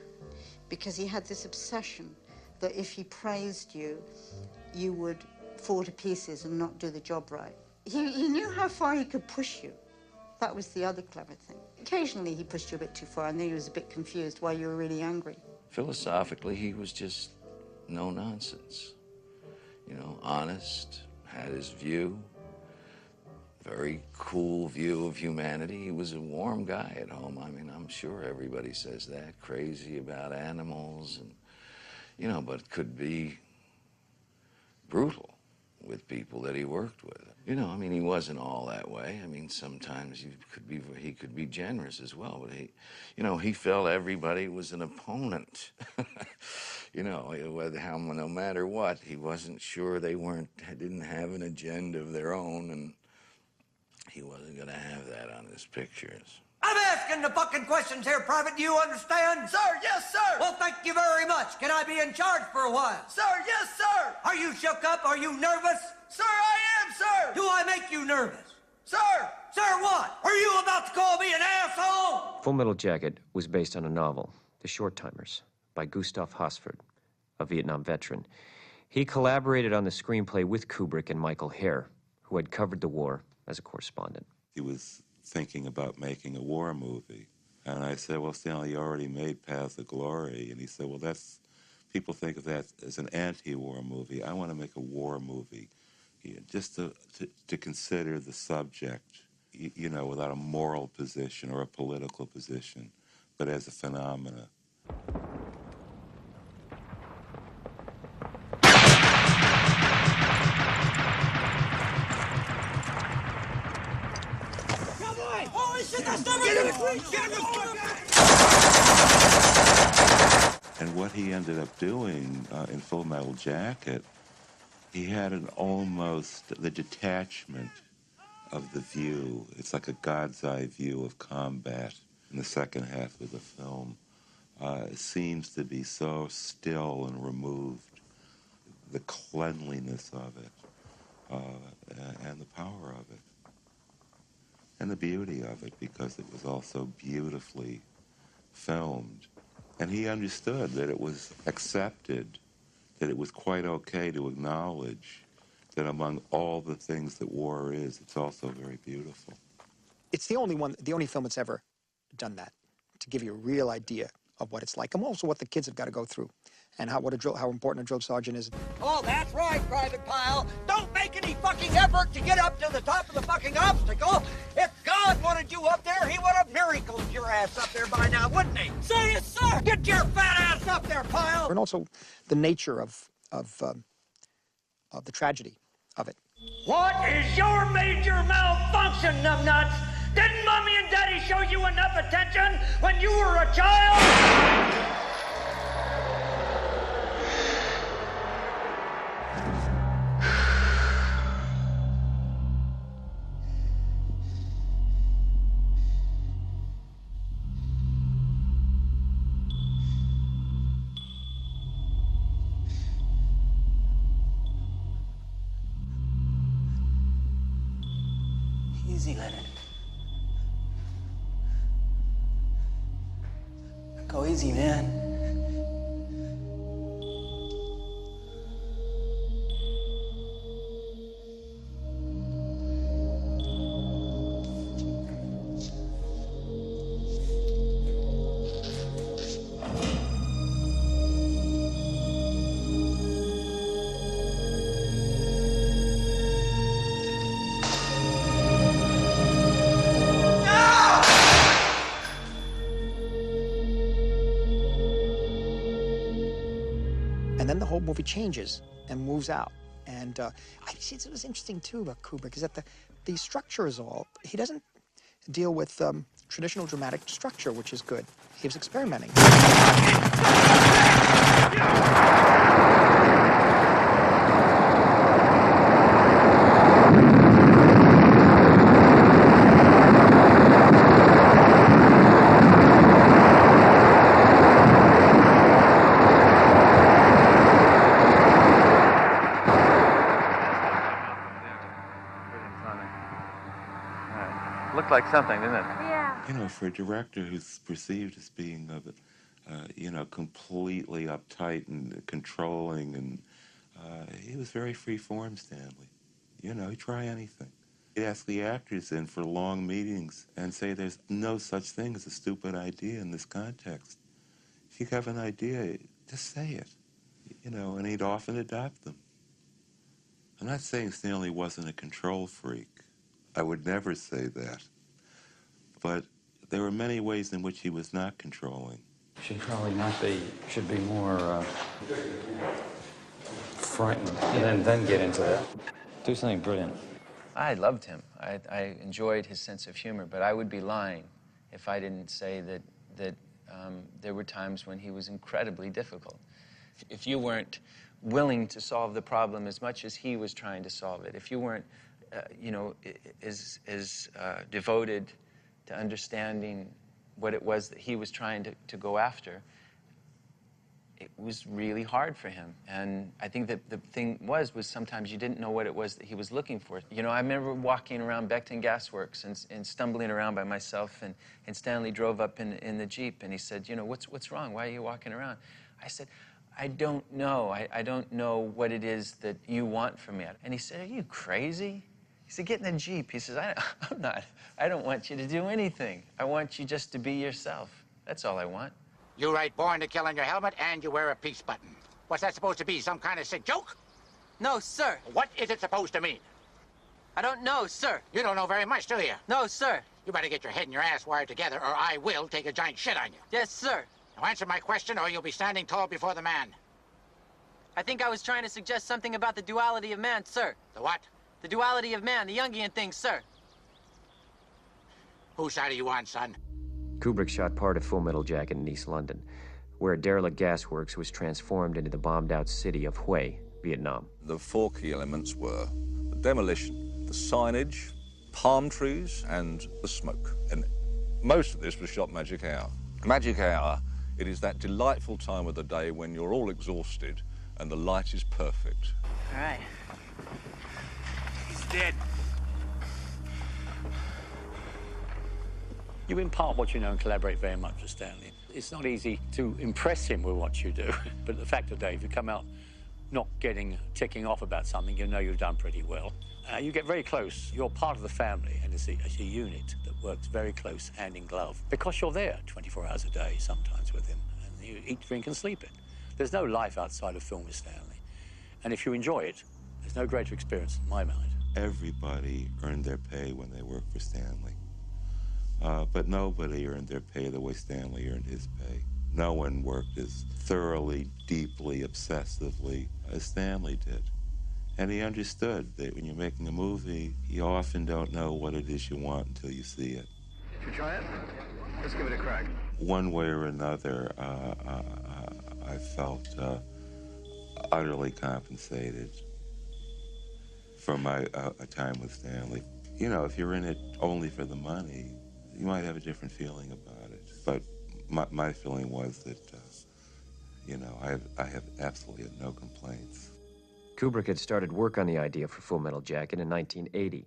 because he had this obsession that if he praised you, you would fall to pieces and not do the job right. He knew how far he could push you. That was the other clever thing. Occasionally he pushed you a bit too far and then he was a bit confused while you were really angry. Philosophically, he was just no nonsense. You know, honest, had his view. Very cool view of humanity. He was a warm guy at home. I mean, I'm sure everybody says that. Crazy about animals and, you know, but could be brutal with people that he worked with. You know, I mean, he wasn't all that way. I mean, sometimes he could be generous as well, but he felt everybody was an opponent. You know, no matter what, he wasn't sure didn't have an agenda of their own, and he wasn't going to have that on his pictures. I'm asking the fucking questions here, Private. Do you understand? Sir, yes, sir. Well, thank you very much. Can I be in charge for a while? Sir, yes, sir. Are you shook up? Are you nervous? Sir, I am, sir. Do I make you nervous? Sir! Sir, what? Are you about to call me an asshole? Full Metal Jacket was based on a novel, The Short Timers, by Gustav Hosford, a Vietnam veteran. He collaborated on the screenplay with Kubrick and Michael Herr, who had covered the war as a correspondent. He was thinking about making a war movie. And I said, well, Stanley, you already made Paths of Glory. And he said, well, people think of that as an anti-war movie. I want to make a war movie, just to consider the subject, you know, without a moral position or a political position, but as a phenomena. And what he ended up doing in Full Metal Jacket, he had the detachment of the view. It's like a God's eye view of combat in the second half of the film. It seems to be so still and removed. The cleanliness of it and the power of it. And the beauty of it, because it was also beautifully filmed. And he understood that it was accepted, that it was quite okay to acknowledge that among all the things that war is, it's also very beautiful. It's the only film that's ever done that, to give you a real idea of what it's like, and also what the kids have got to go through and how important a drill sergeant is. Oh, that's right, Private Pyle. Don't make any fucking effort to get up to the top of the fucking obstacle. If God wanted you up there, he would have miracled your ass up there by now, wouldn't he? Say yes, sir. Get your fat ass up there, Pyle. And also the nature of the tragedy of it. What is your major malfunction, numbnuts? Didn't Mommy and Daddy show you enough attention when you were a child? Easy, Leonard. Go easy, man. And then the whole movie changes and moves out. And I see it was interesting too about Kubrick is that the structure is all, he doesn't deal with traditional dramatic structure, which is good. He was experimenting. Looked like something, didn't it? Yeah. You know, for a director who's perceived as being, you know, completely uptight and controlling, and he was very free-form, Stanley. You know, he'd try anything. He'd ask the actors in for long meetings and say there's no such thing as a stupid idea in this context. If you have an idea, just say it. You know, and he'd often adopt them. I'm not saying Stanley wasn't a control freak. I would never say that. But there were many ways in which he was not controlling. Should probably not be, should be more frightened and then get into it. Do something brilliant. I loved him. I enjoyed his sense of humor, but I would be lying if I didn't say that there were times when he was incredibly difficult. If you weren't willing to solve the problem as much as he was trying to solve it, if you weren't you know, is devoted to understanding what it was that he was trying to go after, it was really hard for him. And I think that the thing was sometimes you didn't know what it was that he was looking for. You know, I remember walking around Beckton Gas Works and stumbling around by myself, and Stanley drove up in the Jeep, and he said, you know, what's wrong? Why are you walking around? I said, I don't know. I don't know what it is that you want from me. And he said, are you crazy? He said, get in the Jeep. He says, I'm not. I don't want you to do anything. I want you just to be yourself. That's all I want. You write born to kill on your helmet and you wear a peace button. What's that supposed to be, some kind of sick joke? No, sir. What is it supposed to mean? I don't know, sir. You don't know very much, do you? No, sir. You better get your head and your ass wired together or I will take a giant shit on you. Yes, sir. Now answer my question or you'll be standing tall before the man. I think I was trying to suggest something about the duality of man, sir. The what? The duality of man, the Jungian thing, sir. Whose side are you on, son? Kubrick shot part of Full Metal Jacket in East London, where a derelict gasworks was transformed into the bombed-out city of Hue, Vietnam. The four key elements were the demolition, the signage, palm trees, and the smoke. And most of this was shot magic hour. Magic hour, it is that delightful time of the day when you're all exhausted and the light is perfect. All right. He's dead. You impart what you know and collaborate very much with Stanley. It's not easy to impress him with what you do, but the fact of the day, if you come out not ticking off about something, you know you've done pretty well. You get very close. You're part of the family, and it's a unit that works very close, hand in glove, because you're there 24 hours a day, sometimes with him, and you eat, drink, and sleep it. There's no life outside of film with Stanley. And if you enjoy it, there's no greater experience in my mind. Everybody earned their pay when they worked for Stanley. But nobody earned their pay the way Stanley earned his pay. No one worked as thoroughly, deeply, obsessively as Stanley did. And he understood that when you're making a movie, you often don't know what it is you want until you see it. Did you try it? Let's give it a crack. One way or another, I felt utterly compensated for my time with Stanley. You know, if you're in it only for the money, you might have a different feeling about it. But my feeling was that, you know, I have absolutely no complaints. Kubrick had started work on the idea for Full Metal Jacket in 1980.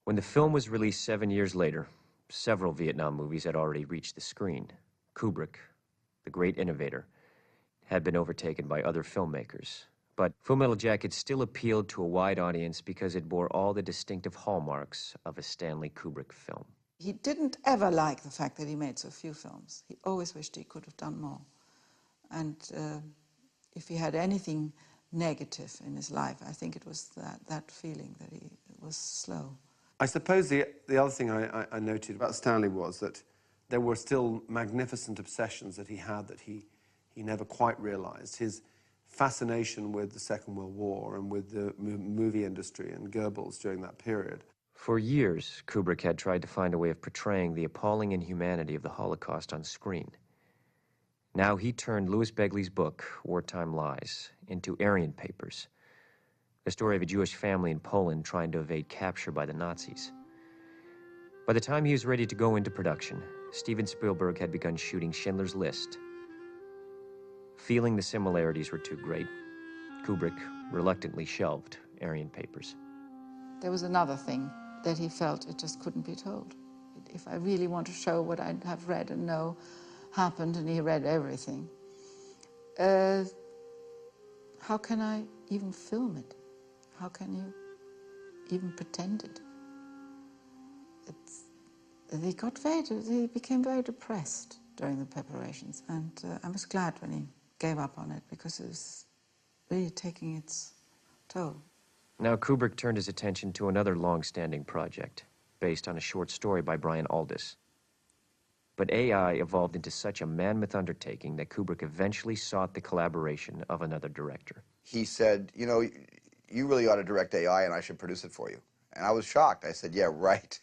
When the film was released 7 years later, several Vietnam movies had already reached the screen. Kubrick, the great innovator, had been overtaken by other filmmakers. But Full Metal Jacket still appealed to a wide audience because it bore all the distinctive hallmarks of a Stanley Kubrick film. He didn't ever like the fact that he made so few films. He always wished he could have done more. And if he had anything negative in his life, I think it was that feeling that he was slow. I suppose the other thing I noted about Stanley was that there were still magnificent obsessions that he had that he never quite realized. His fascination with the Second World War and with the movie industry and Goebbels during that period. For years, Kubrick had tried to find a way of portraying the appalling inhumanity of the Holocaust on screen. Now he turned Louis Begley's book, Wartime Lies, into Aryan Papers, the story of a Jewish family in Poland trying to evade capture by the Nazis. By the time he was ready to go into production, Steven Spielberg had begun shooting Schindler's List. Feeling the similarities were too great, Kubrick reluctantly shelved Aryan Papers. There was another thing that he felt it just couldn't be told. If I really want to show what I have read and know happened, and he read everything, how can I even film it? How can you even pretend it? He became very depressed during the preparations, and I was glad when he gave up on it, because it was really taking its toll. Now Kubrick turned his attention to another long-standing project, based on a short story by Brian Aldiss. But AI evolved into such a mammoth undertaking that Kubrick eventually sought the collaboration of another director. He said, you know, you really ought to direct AI and I should produce it for you. And I was shocked. I said, yeah, right.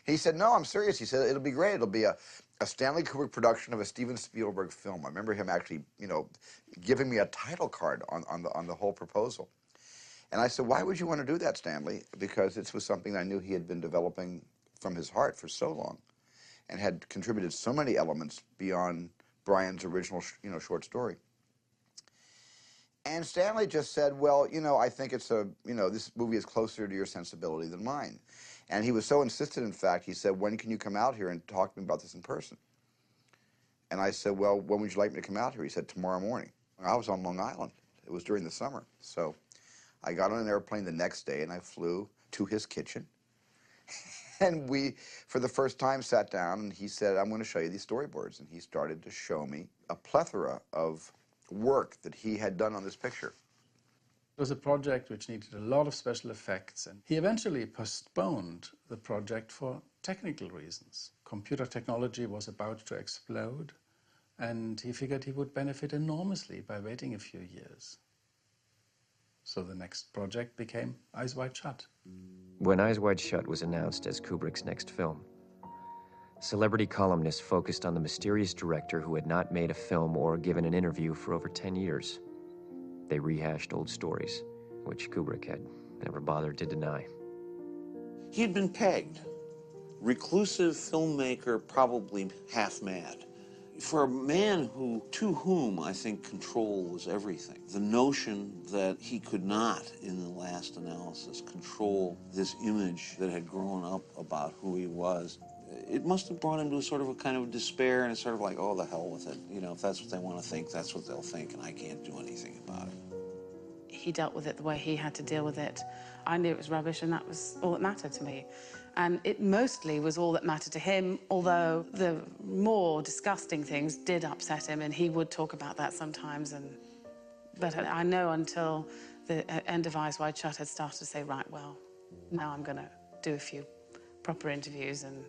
He said, no, I'm serious. He said, it'll be great. It'll be a Stanley Kubrick production of a Steven Spielberg film. I remember him actually, you know, giving me a title card on the whole proposal. And I said, why would you want to do that, Stanley? Because this was something I knew he had been developing from his heart for so long, and had contributed so many elements beyond Brian's original, short story. And Stanley just said, well, you know, I think it's this movie is closer to your sensibility than mine. And he was so insistent, in fact, he said, when can you come out here and talk to me about this in person? And I said, well, when would you like me to come out here? He said, tomorrow morning. I was on Long Island. It was during the summer. So I got on an airplane the next day and I flew to his kitchen. And we, for the first time, sat down and he said, I'm going to show you these storyboards. And he started to show me a plethora of work that he had done on this picture. It was a project which needed a lot of special effects, and he eventually postponed the project for technical reasons. Computer technology was about to explode, and he figured he would benefit enormously by waiting a few years. So the next project became Eyes Wide Shut. When Eyes Wide Shut was announced as Kubrick's next film, celebrity columnists focused on the mysterious director who had not made a film or given an interview for over 10 years. They rehashed old stories, which Kubrick had never bothered to deny. He had been pegged. Reclusive filmmaker, probably half mad. For a man to whom I think control was everything, the notion that he could not, in the last analysis, control this image that had grown up about who he was, it must have brought him to a sort of a kind of despair, and it's sort of like, oh, the hell with it. You know, if that's what they want to think, that's what they'll think, and I can't do anything about it. He dealt with it the way he had to deal with it. I knew it was rubbish, and that was all that mattered to me. And it mostly was all that mattered to him, although the more disgusting things did upset him, and he would talk about that sometimes. But I know until the end of Eyes Wide Shut, I'd started to say, right, well, now I'm going to do a few proper interviews and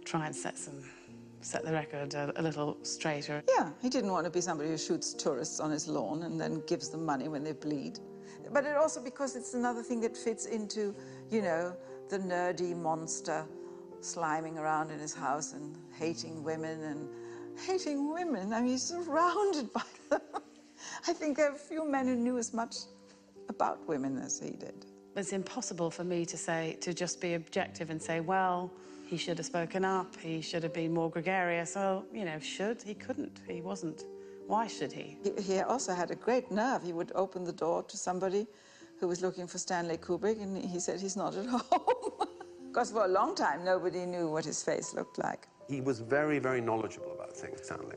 try and set the record a little straighter. Yeah, he didn't want to be somebody who shoots tourists on his lawn and then gives them money when they bleed. But it also because it's another thing that fits into, you know, the nerdy monster sliming around in his house and hating women. I mean, he's surrounded by them. I think there are few men who knew as much about women as he did. It's impossible for me to just be objective and say, well, he should have spoken up, he should have been more gregarious. Well, you know, he couldn't, he wasn't. Why should he? He also had a great nerve. He would open the door to somebody who was looking for Stanley Kubrick, and he said he's not at home. Because for a long time, nobody knew what his face looked like. He was very, very knowledgeable about things, Stanley.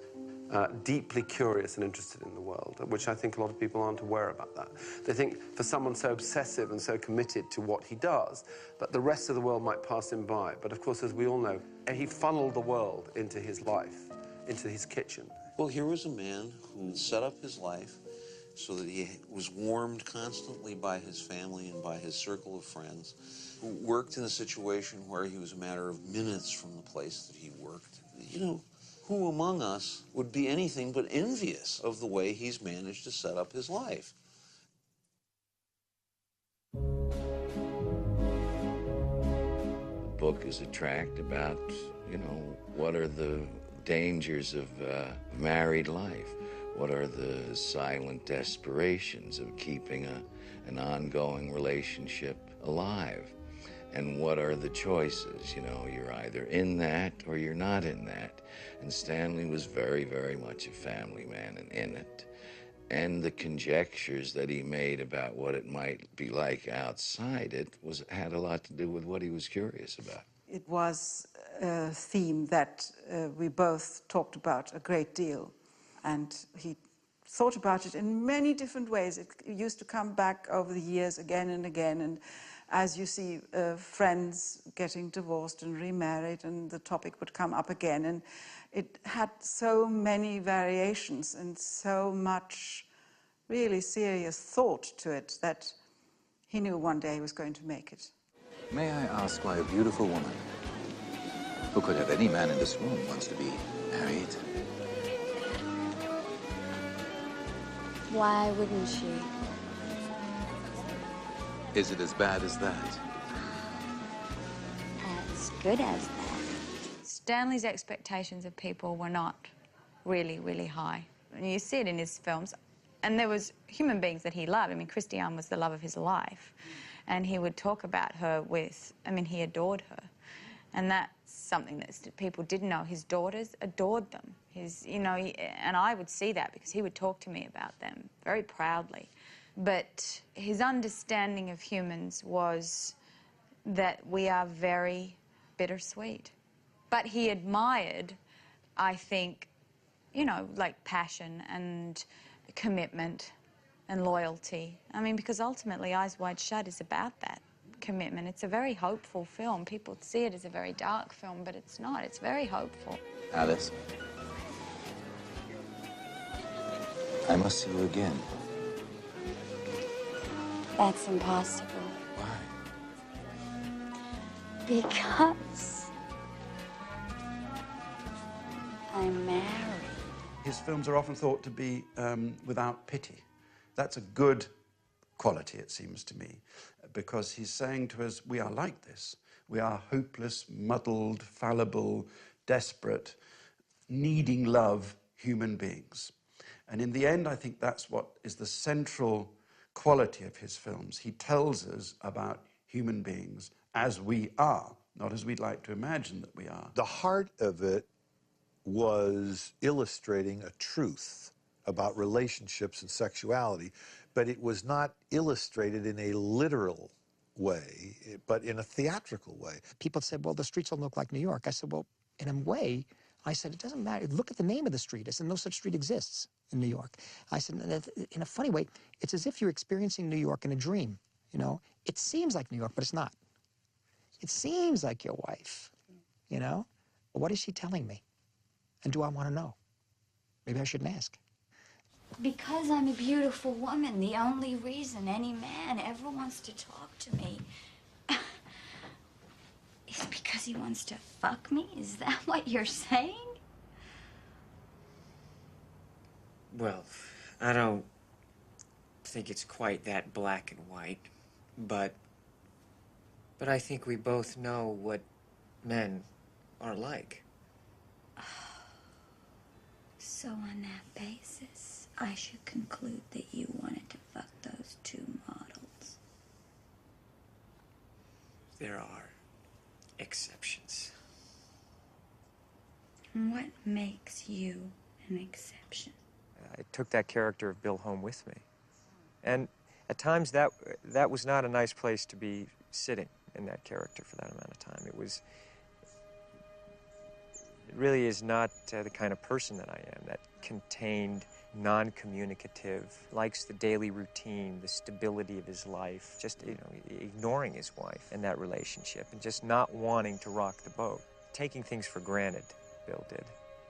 Deeply curious and interested in the world, which I think a lot of people aren't aware about that. They think for someone so obsessive and so committed to what he does, that the rest of the world might pass him by. But of course, as we all know, he funneled the world into his life, into his kitchen. Well, here was a man who set up his life so that he was warmed constantly by his family and by his circle of friends, who worked in a situation where he was a matter of minutes from the place that he worked. You know, who among us would be anything but envious of the way he's managed to set up his life? The book is a tract about, you know, what are the dangers of married life? What are the silent desperations of keeping an ongoing relationship alive? And what are the choices? You know, you're either in that or you're not in that. And Stanley was very, very much a family man and in it. And the conjectures that he made about what it might be like outside it had a lot to do with what he was curious about. It was a theme that we both talked about a great deal. And he thought about it in many different ways. It used to come back over the years again and again. And as you see friends getting divorced and remarried, and the topic would come up again. And it had so many variations and so much really serious thought to it that he knew one day he was going to make it. May I ask why a beautiful woman, who could have any man in this room, wants to be married? Why wouldn't she? Is it as bad as that? As good as that. Stanley's expectations of people were not really, really high. And you see it in his films. And there was human beings that he loved. I mean, Christiane was the love of his life. And he would talk about her with, I mean, he adored her. And that's something that people didn't know. His daughters adored them. You know, and I would see that because he would talk to me about them very proudly. But his understanding of humans was that we are very bittersweet. But he admired, I think, you know, like passion and commitment and loyalty. I mean, because ultimately Eyes Wide Shut is about that commitment. It's a very hopeful film. People see it as a very dark film, but it's not. It's very hopeful. Alice, I must see you again. That's impossible. Why? Because I'm married. His films are often thought to be without pity. That's a good quality, it seems to me, because he's saying to us, we are like this. We are hopeless, muddled, fallible, desperate, needing love human beings. And in the end, I think that's what is the central quality of his films. He tells us about human beings as we are, not as we'd like to imagine that we are. The heart of it was illustrating a truth about relationships and sexuality, but it was not illustrated in a literal way, but in a theatrical way. People said, well, the streets don't look like New York. I said, well, in a way, I said, it doesn't matter. Look at the name of the street. I said, no such street exists in New York. I said, in a funny way, it's as if you're experiencing New York in a dream, you know? It seems like New York, but it's not. It seems like your wife, you know? But what is she telling me? And do I want to know? Maybe I shouldn't ask. Because I'm a beautiful woman, the only reason any man ever wants to talk to me is because he wants to fuck me? Is that what you're saying? Well, I don't think it's quite that black and white, but I think we both know what men are like. So on that basis, I should conclude that you wanted to fuck those two models. There are exceptions. And what makes you an exception? I took that character of Bill home with me. And at times that was not a nice place to be sitting in that character for that amount of time. It really is not the kind of person that I am, that contained, non-communicative, likes the daily routine, the stability of his life, just, you know, ignoring his wife and that relationship and just not wanting to rock the boat. Taking things for granted, Bill did.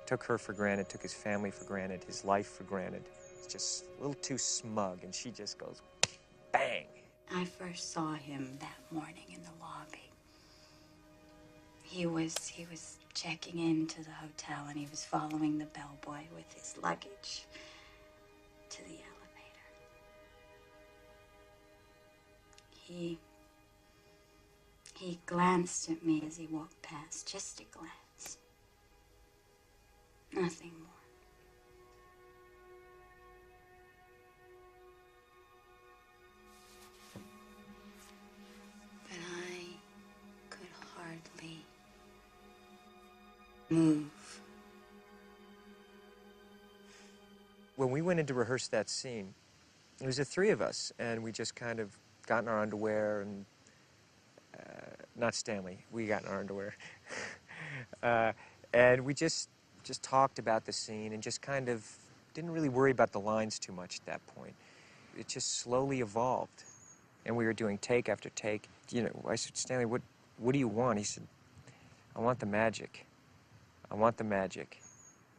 Took her for granted, took his family for granted, his life for granted. It's just a little too smug, and she just goes, bang. I first saw him that morning in the lobby. He was checking into the hotel, and he was following the bellboy with his luggage to the elevator. He glanced at me as he walked past, just a glance. Nothing more. But I could hardly move. When we went in to rehearse that scene, it was the three of us, and we just kind of got in our underwear and, not Stanley, we got in our underwear. And we just talked about the scene and just kind of didn't really worry about the lines too much at that point. It just slowly evolved. And we were doing take after take. You know, I said, Stanley, what do you want? He said, I want the magic. I want the magic.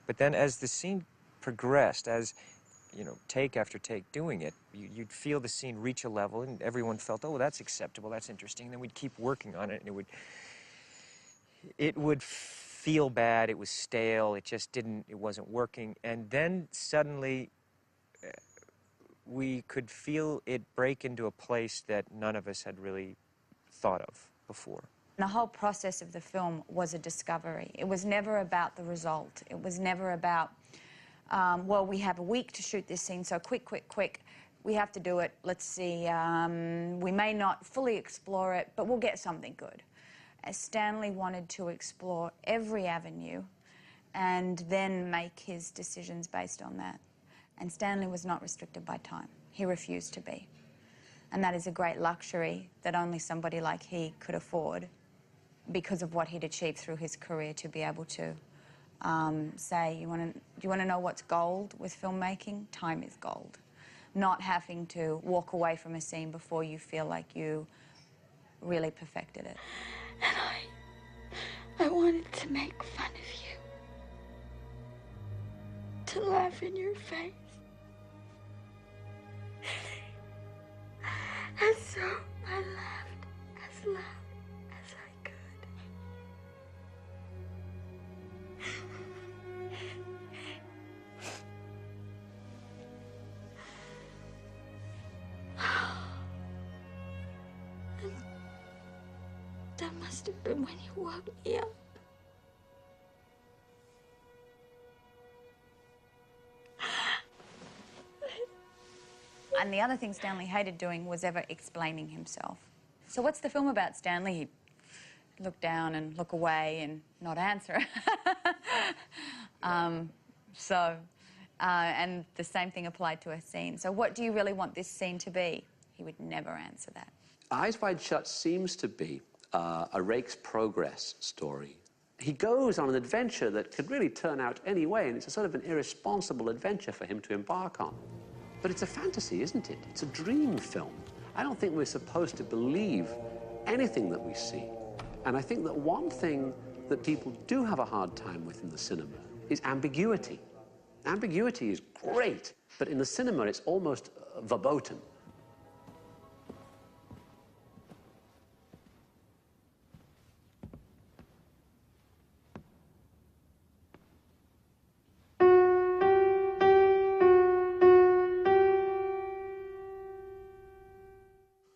But then as the scene progressed, as, you know, take after take doing it, you'd feel the scene reach a level and everyone felt, oh, that's acceptable, that's interesting. And then we'd keep working on it and it would feel bad, it was stale, it wasn't working. And then suddenly we could feel it break into a place that none of us had really thought of before. The whole process of the film was a discovery. It was never about the result. It was never about, well, we have a week to shoot this scene, so quick, quick, quick. We have to do it. Let's see. We may not fully explore it, but we'll get something good. As Stanley wanted to explore every avenue and then make his decisions based on that. And Stanley was not restricted by time. He refused to be. And that is a great luxury that only somebody like he could afford because of what he'd achieved through his career, to be able to say, do you want to know what's gold with filmmaking? Time is gold. Not having to walk away from a scene before you feel like you really perfected it. And I wanted to make fun of you. To laugh in your face. And so I laughed as loud as I could. And that must have been when you woke me up. And the other thing Stanley hated doing was ever explaining himself. So what's the film about, Stanley? He'd look down and look away and not answer. And the same thing applied to a scene. So what do you really want this scene to be? He would never answer that. Eyes Wide Shut seems to be a rake's progress story. He goes on an adventure that could really turn out any way, and it's a sort of an irresponsible adventure for him to embark on. But it's a fantasy, isn't it? It's a dream film. I don't think we're supposed to believe anything that we see. And I think that one thing that people do have a hard time with in the cinema is ambiguity. Ambiguity is great, but in the cinema it's almost verboten.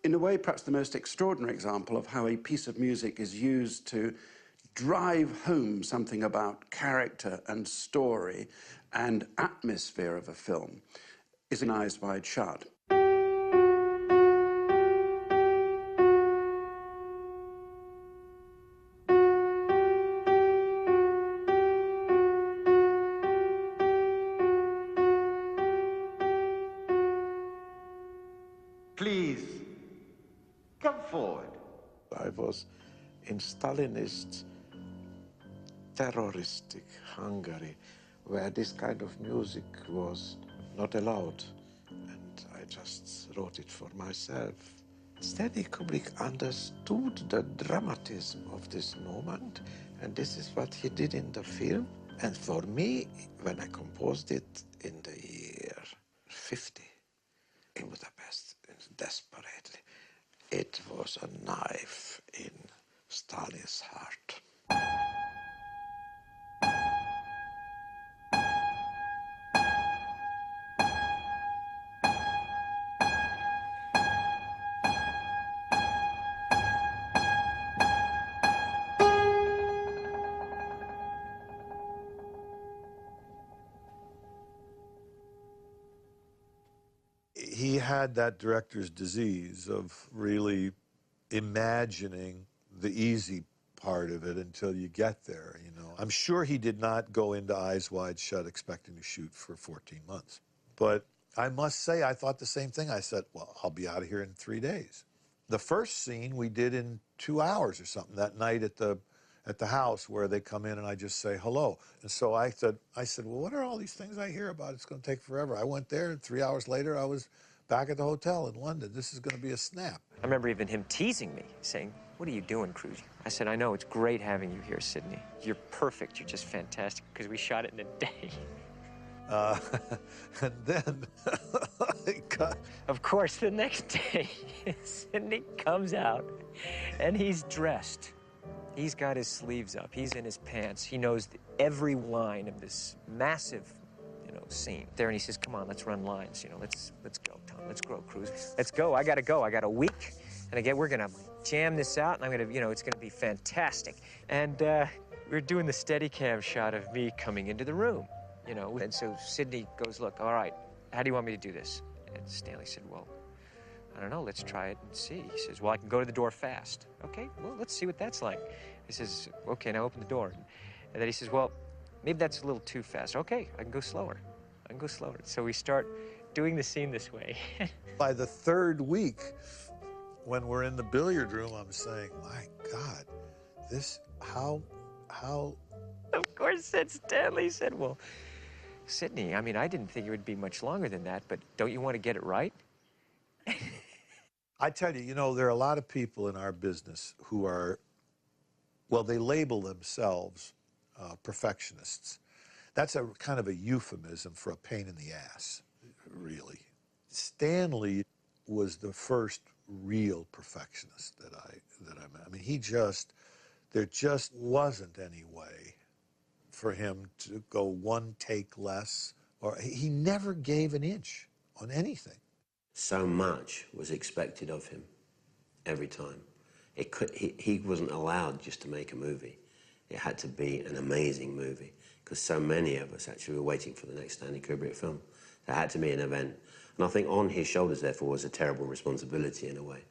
In a way, perhaps the most extraordinary example of how a piece of music is used to drive home something about character and story and atmosphere of a film is in Eyes Wide Shut. Please, come forward. I was in Stalinist, terroristic Hungary, where this kind of music was not allowed. And I just wrote it for myself. Stanley Kubrick understood the dramatism of this moment, and this is what he did in the film. And for me, when I composed it in the year 50 in Budapest, desperately, it was a knife in Stalin's heart. He had that director's disease of really imagining the easy part of it until you get there, you know. I'm sure he did not go into Eyes Wide Shut expecting to shoot for 14 months. But I must say, I thought the same thing. I said, well, I'll be out of here in 3 days. The first scene we did in 2 hours or something that night at the house where they come in and I just say hello. And so I said, well, what are all these things I hear about? It's going to take forever. I went there, and 3 hours later, I was back at the hotel in London. This is going to be a snap. I remember even him teasing me, saying, what are you doing, Cruz? I said, I know, it's great having you here, Sidney. You're perfect, you're just fantastic, because we shot it in a day. And then, of course, the next day, Sidney comes out, and he's dressed. He's got his sleeves up, he's in his pants. He knows every line of this massive, scene there, and he says, come on, let's run lines, let's go, Tom, let's grow, Cruz. Let's go, I got a week, and again, we're gonna jam this out, and I'm gonna, it's gonna be fantastic. And we're doing the Steadicam shot of me coming into the room, and so Sidney goes, look, all right, how do you want me to do this? And Stanley said, well, I don't know, let's try it and see. He says, well, I can go to the door fast. Okay, well, let's see what that's like. He says, okay, now open the door. And then he says, well, maybe that's a little too fast. Okay, I can go slower. I can go slower. So we start doing the scene this way. By the third week, when we're in the billiard room, I'm saying, my God, this, how? Of course, said Stanley, said, well, Sidney, I mean, I didn't think it would be much longer than that, but don't you want to get it right? I tell you, there are a lot of people in our business who are, well, they label themselves perfectionists. That's a kind of a euphemism for a pain in the ass, really. Stanley was the first real perfectionist that I met. I mean, there just wasn't any way for him to go one take less, or he never gave an inch on anything. So much was expected of him every time. He wasn't allowed just to make a movie. It had to be an amazing movie, because so many of us actually were waiting for the next Stanley Kubrick film. There had to be an event. And I think on his shoulders, therefore, was a terrible responsibility in a way.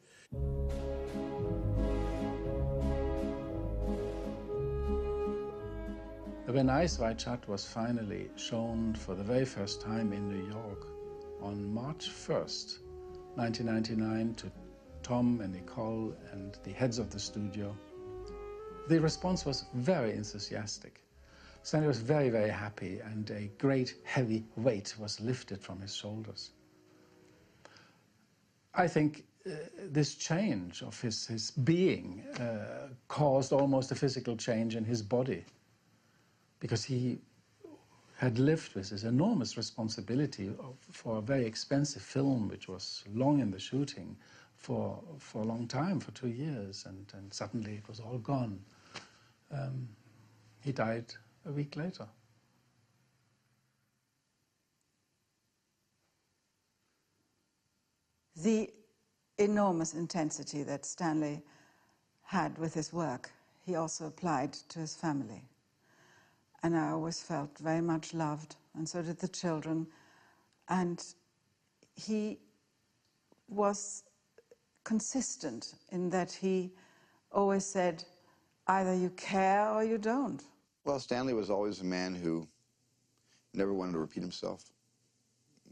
When Eyes Wide Shut was finally shown for the very first time in New York on March 1st, 1999, to Tom and Nicole and the heads of the studio, the response was very enthusiastic. Stanley was very, very happy, and a great heavy weight was lifted from his shoulders. I think this change of his being caused almost a physical change in his body, because he had lived with this enormous responsibility for a very expensive film, which was long in the shooting for a long time, for 2 years, and suddenly it was all gone. He died a week later. The enormous intensity that Stanley had with his work, he also applied to his family. And I always felt very much loved, and so did the children. And he was consistent in that he always said, either you care or you don't. Well, Stanley was always a man who never wanted to repeat himself.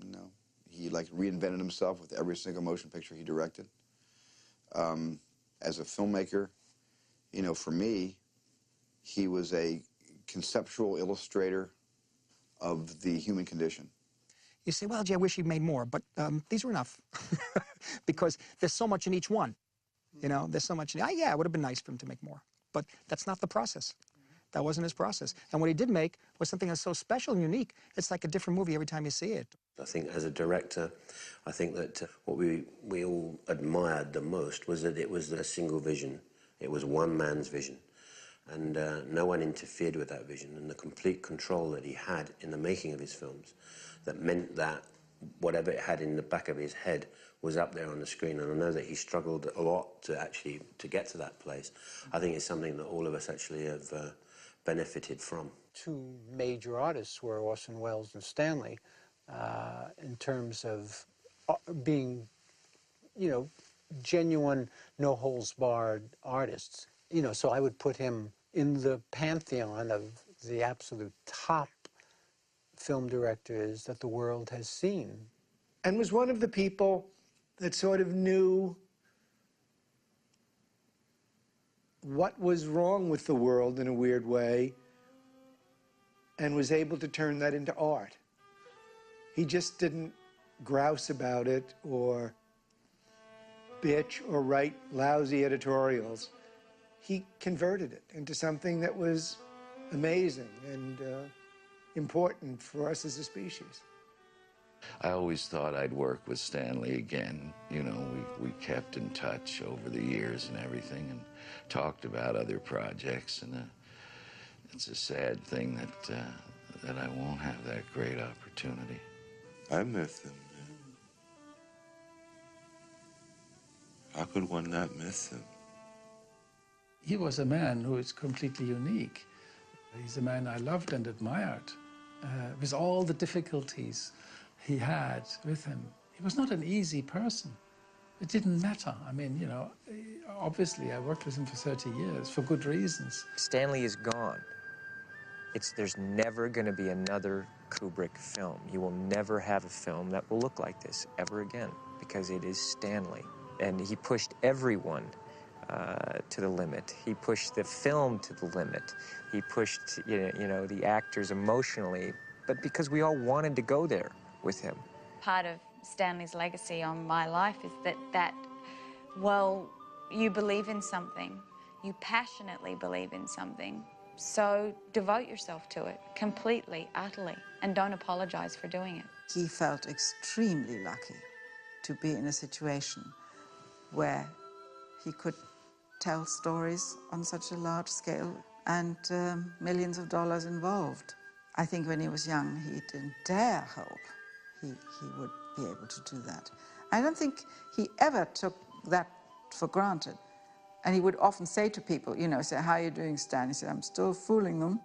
You know, he like reinvented himself with every single motion picture he directed. As a filmmaker, you know, for me, he was a conceptual illustrator of the human condition. You say, well, gee, I wish he'd made more, but these were enough. Because there's so much in each one. You know, there's so much in yeah, it would have been nice for him to make more. But that's not the process. That wasn't his process. And what he did make was something that's so special and unique, it's like a different movie every time you see it. I think as a director, I think that what we all admired the most was that it was a single vision. It was one man's vision. And no one interfered with that vision, and the complete control that he had in the making of his films, that meant that whatever it had in the back of his head was up there on the screen. And I know that he struggled a lot to get to that place. I think it's something that all of us actually have benefited from. Two major artists were Orson Welles and Stanley, in terms of being, you know, genuine, no-holds-barred artists. You know, so I would put him in the pantheon of the absolute top film directors that the world has seen. And was one of the people that sort of knew what was wrong with the world in a weird way and was able to turn that into art. He just didn't grouse about it or bitch or write lousy editorials. He converted it into something that was amazing and important for us as a species. I always thought I'd work with Stanley again. You know, we kept in touch over the years and everything, and talked about other projects, and it's a sad thing that I won't have that great opportunity. I miss him, man. How could one not miss him? He was a man who is completely unique. He's a man I loved and admired, with all the difficulties he had with him. He was not an easy person. It didn't matter. I mean, you know, obviously I worked with him for 30 years for good reasons. Stanley is gone. There's never going to be another Kubrick film. You will never have a film that will look like this ever again, because it is Stanley. And he pushed everyone to the limit. He pushed the film to the limit. He pushed, you know, the actors emotionally, but because we all wanted to go there with him. Part of Stanley's legacy on my life is that, well, you believe in something, you passionately believe in something, so devote yourself to it completely, utterly, and don't apologize for doing it. He felt extremely lucky to be in a situation where he could tell stories on such a large scale and millions of dollars involved. I think when he was young, he didn't dare hope he would be able to do that. I don't think he ever took that for granted. And he would often say to people, you know, say, how are you doing, Stan? He said, I'm still fooling them.